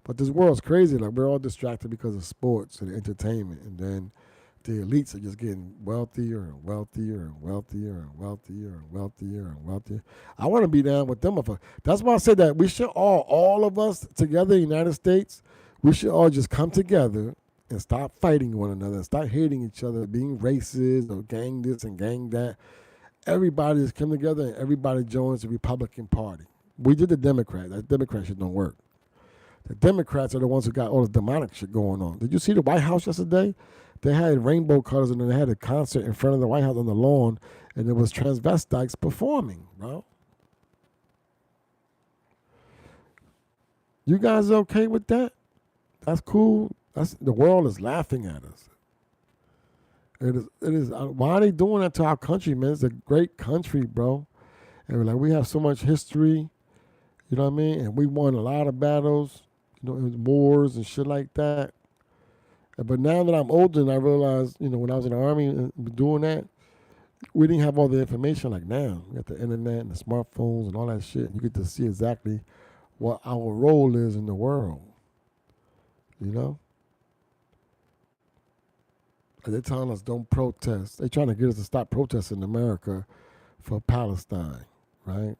But this world's crazy. Like, we're all distracted because of sports and entertainment. And then The elites are just getting wealthier and wealthier and wealthier and wealthier and wealthier and wealthier. I want to be down with them. That's why I said that we should all of us together in the United States, we should all just come together and stop fighting one another and start hating each other, being racist or gang this and gang that. Everybody just come together and everybody joins the Republican Party. We did the Democrat. That Democrat shit don't work. The Democrats are the ones who got all the demonic shit going on. Did you see the White House yesterday? They had rainbow colors and then they had a concert in front of the White House on the lawn, and there was transvestites performing, bro. You guys okay with that? That's cool. The world is laughing at us. It is. Why are they doing that to our country, man? It's a great country, bro. And we're like, we have so much history, you know what I mean? And we won a lot of battles, wars and shit like that. But now that I'm older and I realize, when I was in the Army and doing that, we didn't have all the information like now. We got the internet and the smartphones and all that shit. You get to see exactly what our role is in the world, you know? And they're telling us don't protest. They're trying to get us to stop protesting in America for Palestine, right?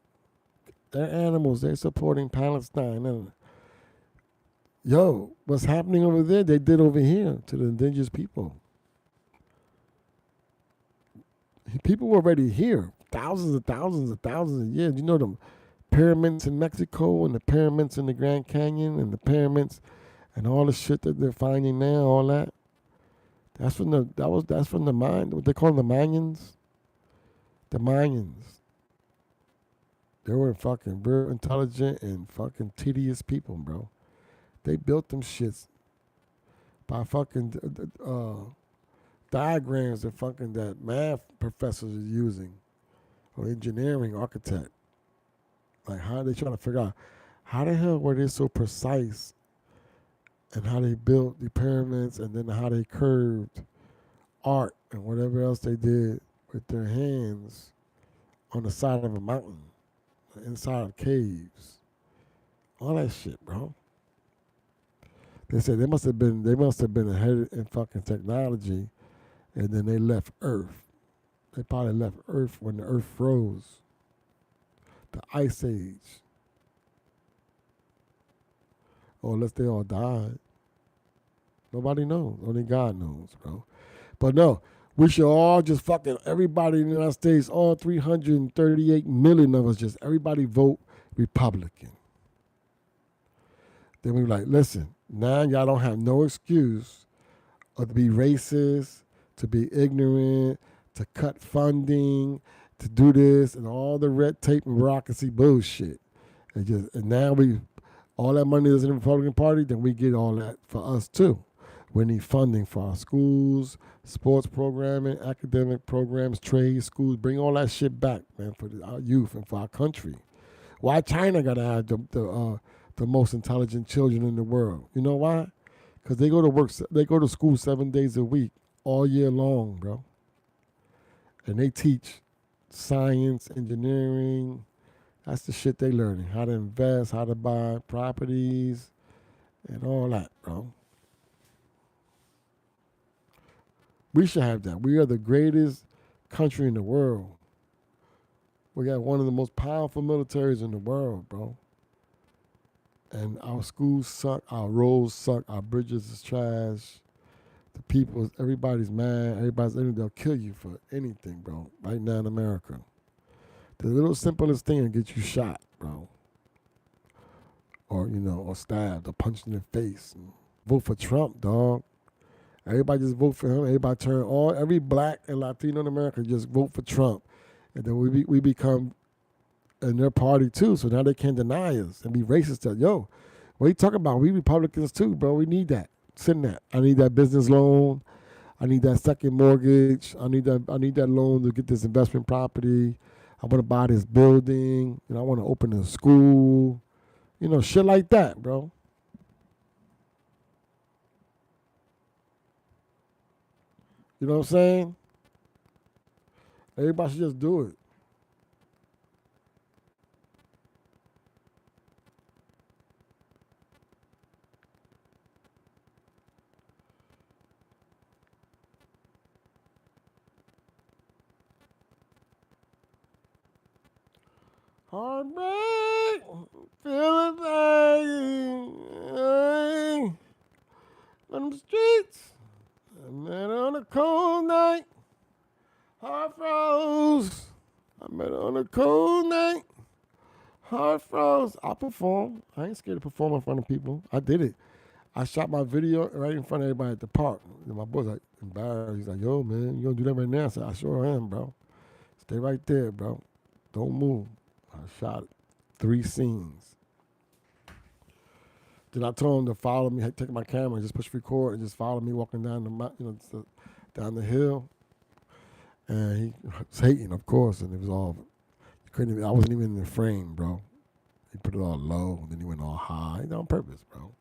They're animals. They're supporting Palestine. And what's happening over there, they did over here to the indigenous people. People were already here, thousands of years. You know the pyramids in Mexico and the pyramids in the Grand Canyon and the pyramids and all the shit that they're finding now, all that. That's from the Mayan. What they call them, the Mayans. The Mayans. They were fucking real intelligent and fucking tedious people, bro. They built them shits by fucking diagrams that math professors are using, or engineering, architect. Like, how are they trying to figure out how the hell were they so precise, and how they built the pyramids, and then how they curved art and whatever else they did with their hands on the side of a mountain, inside of caves, all that shit, bro. They said they must have been ahead in fucking technology, and then they left Earth. They probably left Earth when the Earth froze. The Ice Age. Or unless they all died. Nobody knows. Only God knows, bro. But no, we should all just fucking, everybody in the United States, all 338 million of us, just everybody vote Republican. Then we like, listen, now y'all don't have no excuse to be racist, to be ignorant, to cut funding, to do this and all the red tape and bureaucracy bullshit. And now all that money is in the Republican Party, then we get all that for us too. We need funding for our schools, sports programming, academic programs, trade schools. Bring all that shit back, man, for our youth and for our country. Why China got to have the most intelligent children in the world? You know why? Because they go to school 7 days a week, all year long, bro. And they teach science, engineering. That's the shit they learning. How to invest, how to buy properties, and all that, bro. We should have that. We are the greatest country in the world. We got one of the most powerful militaries in the world, bro. And our schools suck, our roads suck, our bridges is trash. The people, everybody's mad, they'll kill you for anything, bro, right now in America. The little simplest thing will get you shot, bro. Or, or stabbed or punched in the face. Vote for Trump, dog. Everybody just vote for him. Everybody every black and Latino in America just vote for Trump. And then we become in their party too. So now they can't deny us and be racist. What are you talking about? We Republicans too, bro. We need that. Send that. I need that business loan. I need that second mortgage. I need that loan to get this investment property. I want to buy this building. I want to open a school. Shit like that, bro. You know what I'm saying? Everybody should just do it. Heartbreak, feel the pain. On the streets, I met her on a cold night. Heart froze. I met her on a cold night. Heart froze. I perform. I ain't scared to perform in front of people. I did it. I shot my video right in front of everybody at the park. And my boy's like embarrassed. He's like, yo, man, you gonna do that right now? I said, I sure am, bro. Stay right there, bro. Don't move. I shot 3 scenes. Then I told him to follow me, take my camera, and just push record, and just follow me walking down the down the hill. And he was hating, of course, and it was all. I wasn't even in the frame, bro. He put it all low, and then he went all high. He did it on purpose, bro.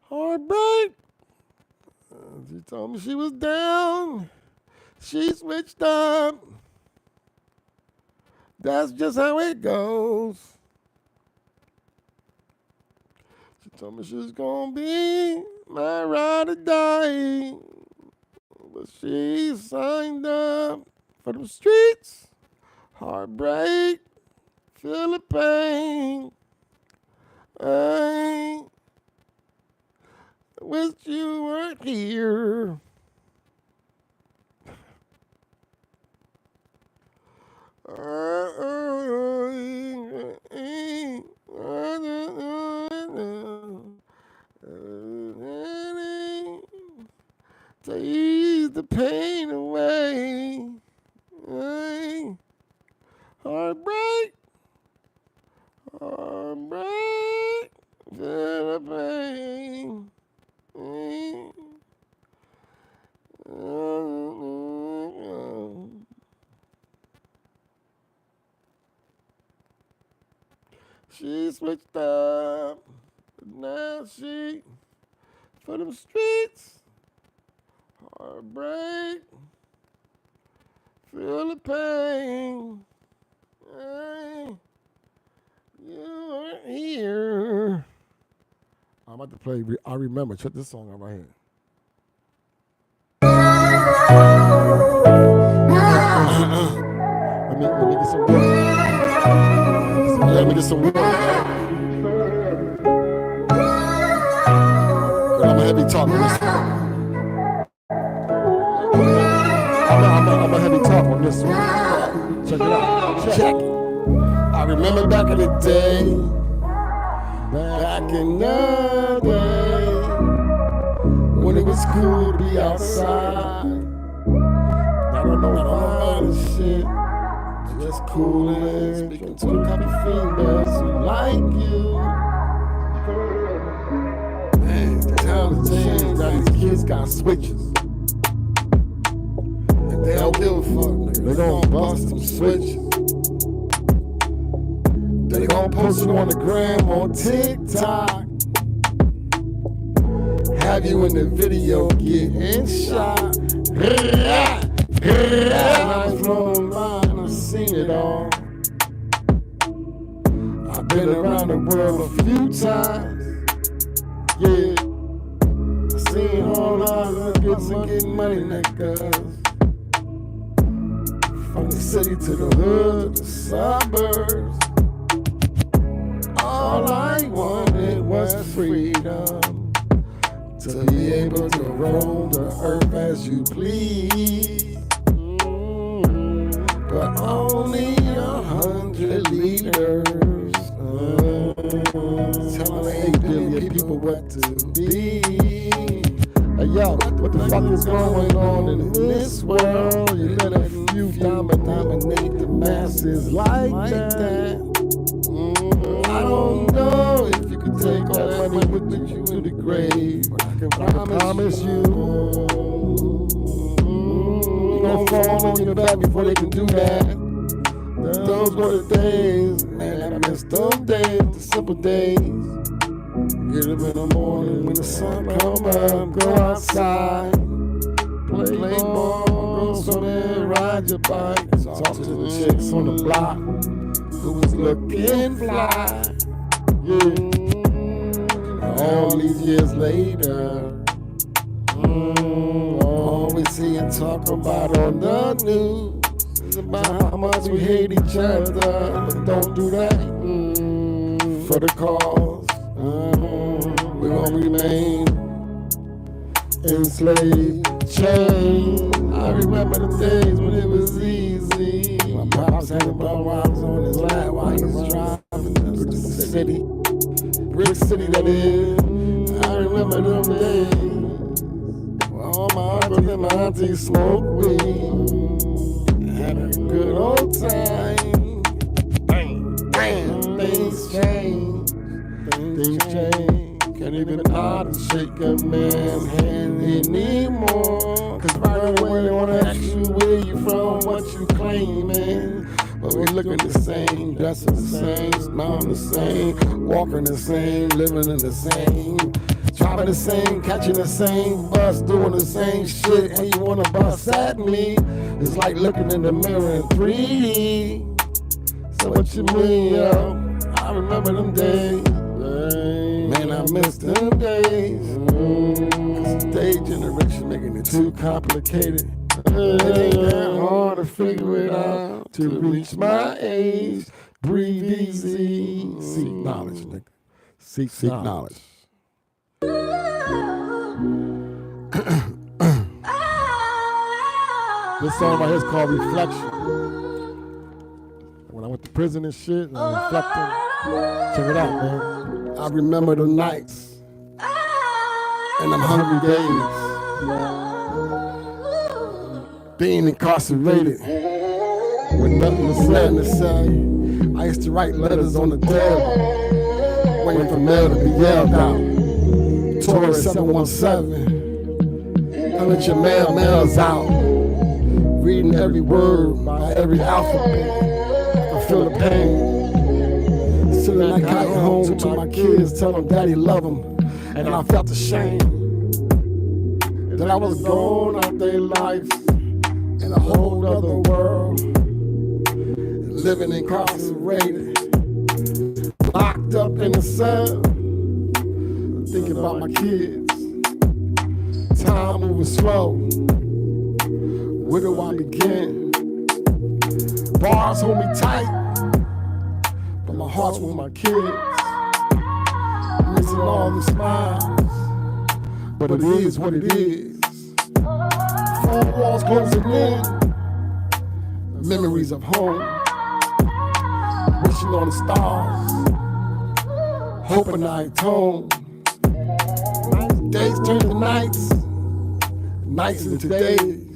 Heartbreak. She told me she was down. She switched up. That's just how it goes. She told me she was gonna be my ride or die. But she signed up for the streets. Heartbreak, feel the pain. I wish you weren't here. To ease the pain away. Heartbreak, heartbreak, feel the pain. She switched up, but now she for them streets. Heartbreak, feel the pain. Hey, you weren't here. I'm about to play I Remember. Check this song out right here. Let me get some water. Let me get some water, man. I'm a heavy talker. I'm a heavy talk on this one. Check it out. Check it. I remember back in the day. Back in the day. When it was cool to be outside. I don't know about this shit. Just coolin', speaking to a couple females who like you. Man, the times changed. Now these kids got switches. They don't give a fuck, nigga. They gon' bust them switches. They gon' post it on the gram, on TikTok. Have you in the video getting shot. I've flown by and I've seen it all. I've been around the world a few times. Yeah. I've seen all kinds of kids and getting money, niggas. From the city to the hood, the suburbs. All I wanted was freedom. To be able to roam the earth as you please. But only 100 leaders. Telling 8 billion people what to be. Hey yo, what the fuck is going on in this world? You let a few dominate the masses like that. I don't know if you could take all that money with you to the grave. But I can promise you, you gon' fall on your back before they can do that. Those were the days, man, I miss those days, the simple days. Get up in the morning when the sun come up, go outside, play ball, go somewhere, ride your bike, talk to the chicks on the block who was looking fly. Yeah. All these years later, always see and talk about on the news. It's about how much we hate each other, but don't do that for the cause. We gon' remain enslaved, chained. I remember the days when it was easy. My pops had a bum rhymes on his lap while he was driving through the city. Brick city that is. I remember them days. All my uncles and my aunties smoked weed. Had a good old time. Bang, things change. Things change. Can't even hardly shake a man's hand anymore. Cause right away they wanna ask you where you from, what you claiming. But we looking the same, dressing the same, smelling the same, walking the same, living in the same. Driving the same, catching the same bus, doing the same shit, and you wanna bust at me. It's like looking in the mirror in 3D. So what you mean, yo? I remember them days. Man, I miss them days. Cause today's generation making it too complicated. It ain't that hard to figure it out. To reach my age, breathe easy. Seek knowledge, nigga. Seek knowledge. This song right here is called Reflection. When I went to prison and shit, and I'm reflecting. Check it out, man. I remember the nights and them hungry days. Being incarcerated with nothing to say. I used to write letters on the table, waiting for mail to be yelled out. Taurus 717, come at your mail's out. Reading every word by every alphabet. I feel the pain. Sitting like I got home to my kids, tell them daddy love them. And I felt ashamed that I was gone out their life in a whole other world. Living incarcerated, locked up in a cell. Thinking about my kids. Time moving slow. Where do I begin? Bars hold me tight, but my heart's with my kids. Missing all the smiles, but it is what it is. 4 walls closing in, memories of home. Wishing on the stars, hoping I atone. Days turn to nights, nights into days.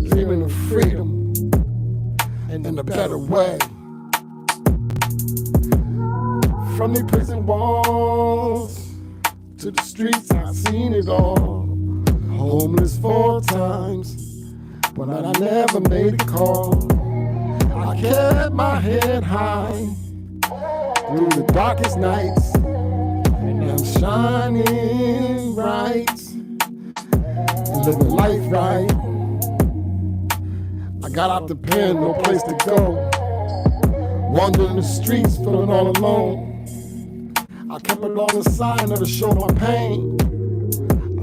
Dreaming of freedom and a better way. From the prison walls to the streets, I've seen it all. Homeless 4 times, but I never made a call. I kept my head high through the darkest nights, and I'm shining bright, living life right. I got out the pen, no place to go. Wandering the streets, feeling all alone. I kept it on the side, never showed my pain.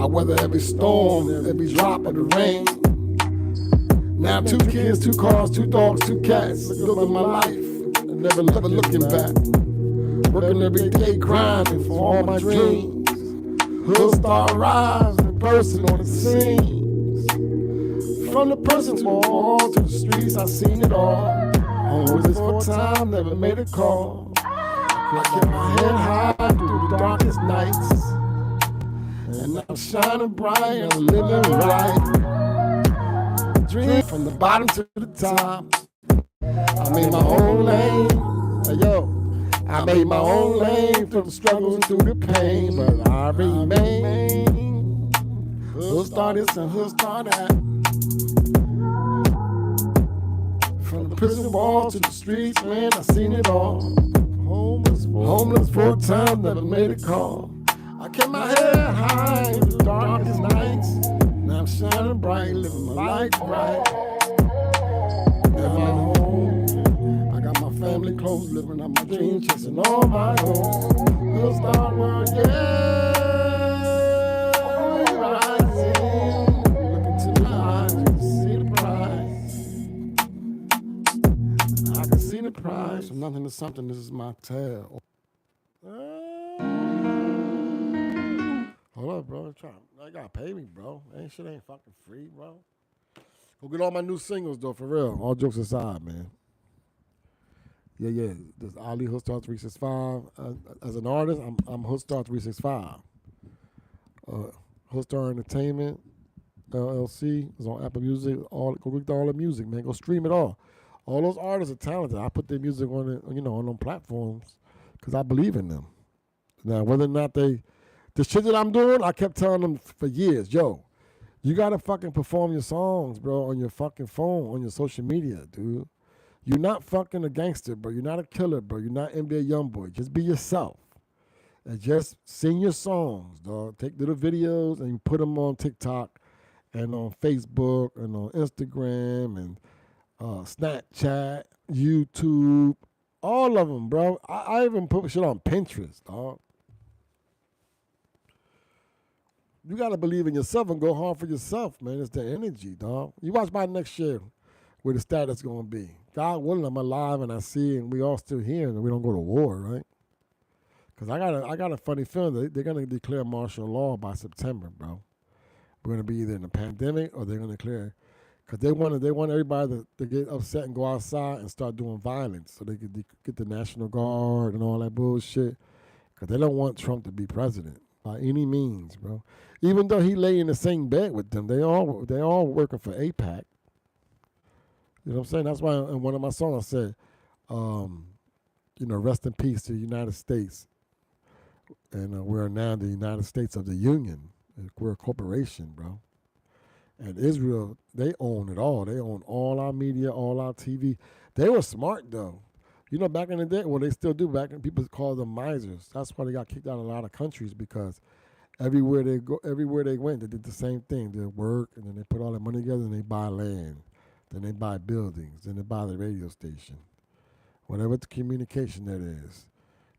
I weather every storm, every drop of the rain. Now 2 kids, 2 cars, 2 dogs, 2 cats, living my life, and never looking back. Working every day, grinding for all my dreams. Hood star rising, bursting on the scenes. From the person's wall to the streets, I seen it all. Homeless 4 times, never made a call. I kept my head high through the darkest nights, and I'm shining bright, I'm living right. Dream from the bottom to the top. I made my own lane. Hey yo, I made my own lane through the struggles and through the pain, but I remain. Hood star this and hood star that. From the prison walls to the streets, man, I seen it all. Homeless 4 times, never made a call. I kept my head high in the darkest nights. Now I'm shining bright, living my life right. Got my home, I got my family close, living out my dreams, chasing all my goals. Hood star world, yeah, rising, nothing to something. This is my tale. Hold up, bro. I gotta pay me, bro. Ain't shit ain't fucking free, bro. Go get all my new singles though, for real. All jokes aside, man. Yeah. This Ali Hoodstar 365. As an artist, I'm Hoodstar 365. Hoodstar Entertainment LLC is on Apple Music. Go get all the music, man. Go stream it all. All those artists are talented. I put their music on it, on them platforms because I believe in them. Now, whether or not the shit that I'm doing, I kept telling them for years, yo, you gotta fucking perform your songs, bro, on your fucking phone, on your social media, dude. You're not fucking a gangster, bro. You're not a killer, bro. You're not NBA Youngboy. Just be yourself. And just sing your songs, dog. Take little videos and you put them on TikTok and on Facebook and on Instagram and Snapchat, YouTube, all of them, bro. I even put shit on Pinterest, dog. You gotta believe in yourself and go hard for yourself, man. It's the energy, dog. You watch my next year where the status gonna be. God willing, I'm alive and I see and we all still here and we don't go to war, right? Because I got a funny feeling that they're gonna declare martial law by September, bro. We're gonna be either in a pandemic or they're gonna declare, because they want everybody to get upset and go outside and start doing violence so they could get the National Guard and all that bullshit. Because they don't want Trump to be president by any means, bro. Even though he lay in the same bed with them, they all working for APAC. You know what I'm saying? That's why in one of my songs I said, rest in peace to the United States. And we're now the United States of the Union. We're a corporation, bro. And Israel, they own it all. They own all our media, all our TV. They were smart, though. Back in the day, well, they still do. Back in, people call them misers. That's why they got kicked out of a lot of countries, because everywhere they went, they did the same thing. They work, and then they put all their money together, and they buy land. Then they buy buildings. Then they buy the radio station. Whatever the communication that is.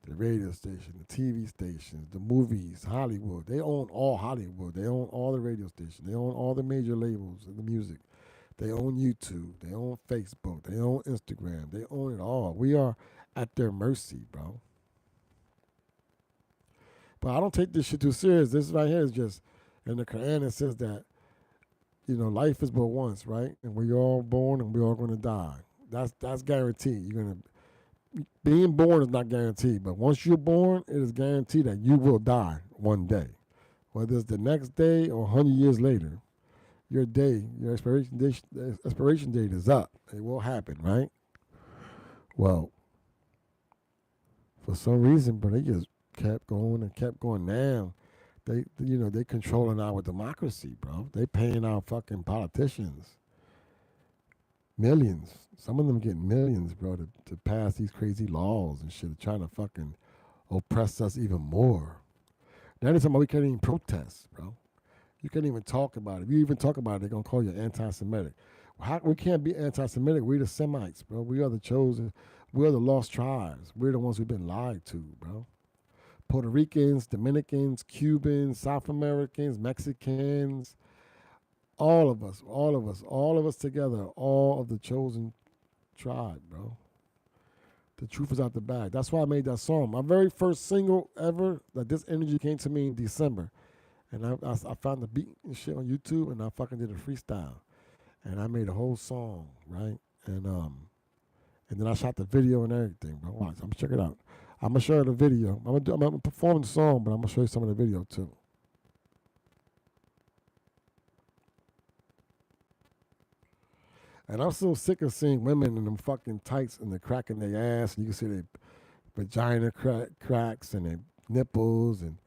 The radio station, the TV stations, the movies, Hollywood. They own all Hollywood. They own all the radio stations. They own all the major labels of the music. They own YouTube. They own Facebook. They own Instagram. They own it all. We are at their mercy, bro. But I don't take this shit too serious. This right here is just, in the Quran it says that, life is but once, right? And we're all born and we're all going to die. That's guaranteed. Being born is not guaranteed, but once you're born, it is guaranteed that you will die one day. Whether it's the next day or 100 years later, your expiration date is up. It will happen, right? Well, for some reason, but they just kept going and kept going. Now, they controlling our democracy, bro. They paying our fucking politicians millions. Some of them getting millions, bro, to pass these crazy laws and shit, trying to fucking oppress us even more. Now they're talking about we can't even protest, bro. You can't even talk about it. If you even talk about it, they're going to call you anti-Semitic. We can't be anti-Semitic. We're the Semites, bro. We are the chosen. We're the lost tribes. We're the ones who've been lied to, bro. Puerto Ricans, Dominicans, Cubans, South Americans, Mexicans, all of us together, all of the chosen tribe, bro. The truth is out the bag. That's why I made that song. My very first single ever, that this energy came to me in December. And I found the beat and shit on YouTube, and I fucking did a freestyle. And I made a whole song, right? And then I shot the video and everything, bro. Watch, I'm gonna check it out. I'm gonna show you the video. I'm gonna perform the song, but I'm gonna show you some of the video too. And I'm so sick of seeing women in them fucking tights and they're cracking their ass, and you can see their vagina cracks and their nipples and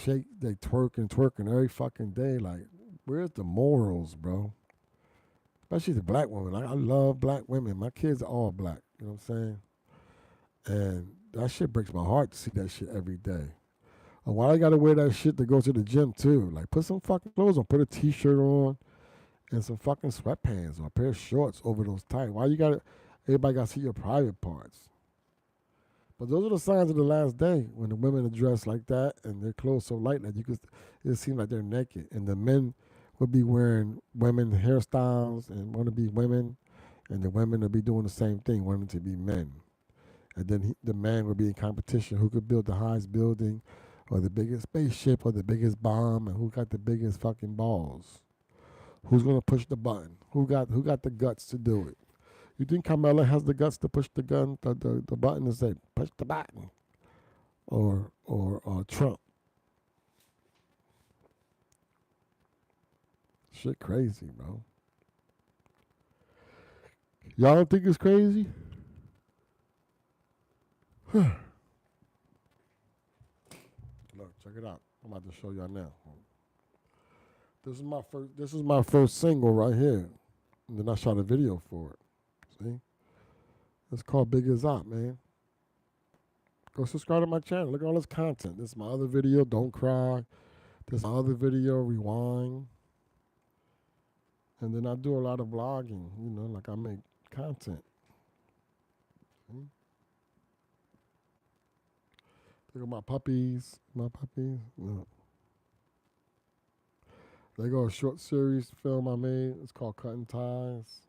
they twerking every fucking day. Like, where's the morals, bro? Especially the black women. I love black women. My kids are all black. You know what I'm saying? And that shit breaks my heart to see that shit every day. And why I gotta wear that shit to go to the gym too? Like, put some fucking clothes on. Put a t-shirt on and some fucking sweatpants or a pair of shorts over those tights. Why everybody gotta see your private parts? But those are the signs of the last day, when the women are dressed like that and their clothes so light that it seems like they're naked. And the men would be wearing women hairstyles and want to be women, and the women will be doing the same thing, wanting to be men. And then the man would be in competition. Who could build the highest building or the biggest spaceship or the biggest bomb, and who got the biggest fucking balls? Who's going to push the button? Who got the guts to do it? You think Carmella has the guts to push the button and say, push the button? Or Trump? Shit crazy, bro. Y'all don't think it's crazy? Look, check it out. I'm about to show y'all now. This is my first single right here. And then I shot a video for it. See? It's called Big as Op, man. Go subscribe to my channel. Look at all this content. This is my other video, Don't Cry. This is my other video, Rewind. And then I do a lot of vlogging, like I make content. See? Look at my puppies. No. They go a short series film I made. It's called Cutting Ties.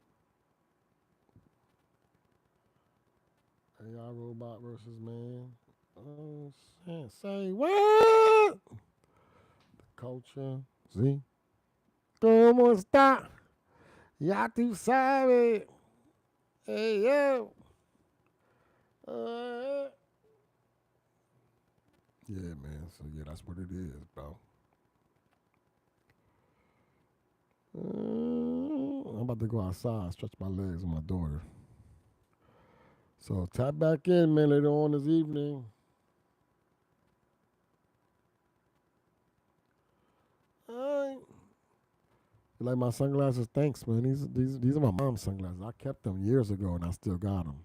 AI robot versus man. Oh shit! Say what? The culture. See? ¿Cómo está? Ya tú sabes. Hey yo. Yeah, man. So yeah, that's what it is, bro. I'm about to go outside, stretch my legs with my daughter. So tap back in, man, later on this evening. All right. You like my sunglasses? Thanks, man. These are my mom's sunglasses. I kept them years ago, and I still got them.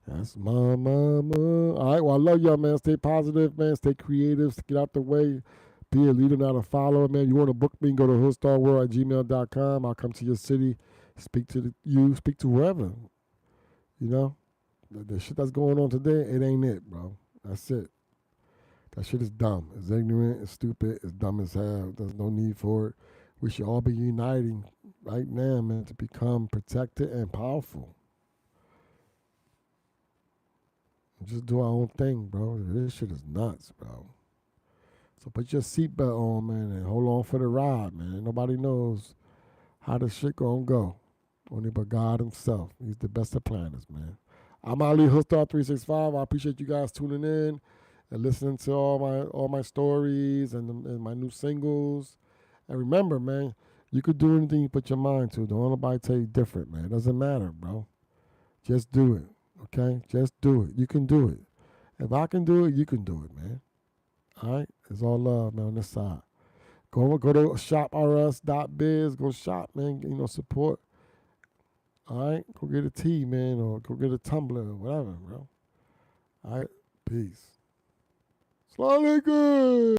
That's my mama. All right, well, I love y'all, man. Stay positive, man. Stay creative. Get out the way. Be a leader, not a follower, man. You want to book me, go to hoostarworld@gmail.com. I'll come to your city, speak to you, speak to whoever. The shit that's going on today, it ain't it, bro. That's it. That shit is dumb. It's ignorant. It's stupid. It's dumb as hell. There's no need for it. We should all be uniting right now, man, to become protected and powerful. Just do our own thing, bro. This shit is nuts, bro. So put your seatbelt on, man, and hold on for the ride, man. Nobody knows how this shit gonna go. Only but God himself. He's the best of planners, man. I'm Ali Hoostar365. I appreciate you guys tuning in and listening to all my stories and my new singles. And remember, man, you could do anything you put your mind to. Don't let nobody tell you different, man. It doesn't matter, bro. Just do it, okay? Just do it. You can do it. If I can do it, you can do it, man. All right? It's all love, man, on this side. Go to shoprs.biz. Go shop, man. Support. All right? Go get a tea, man, or go get a tumbler or whatever, bro. All right? Peace. Slowly good.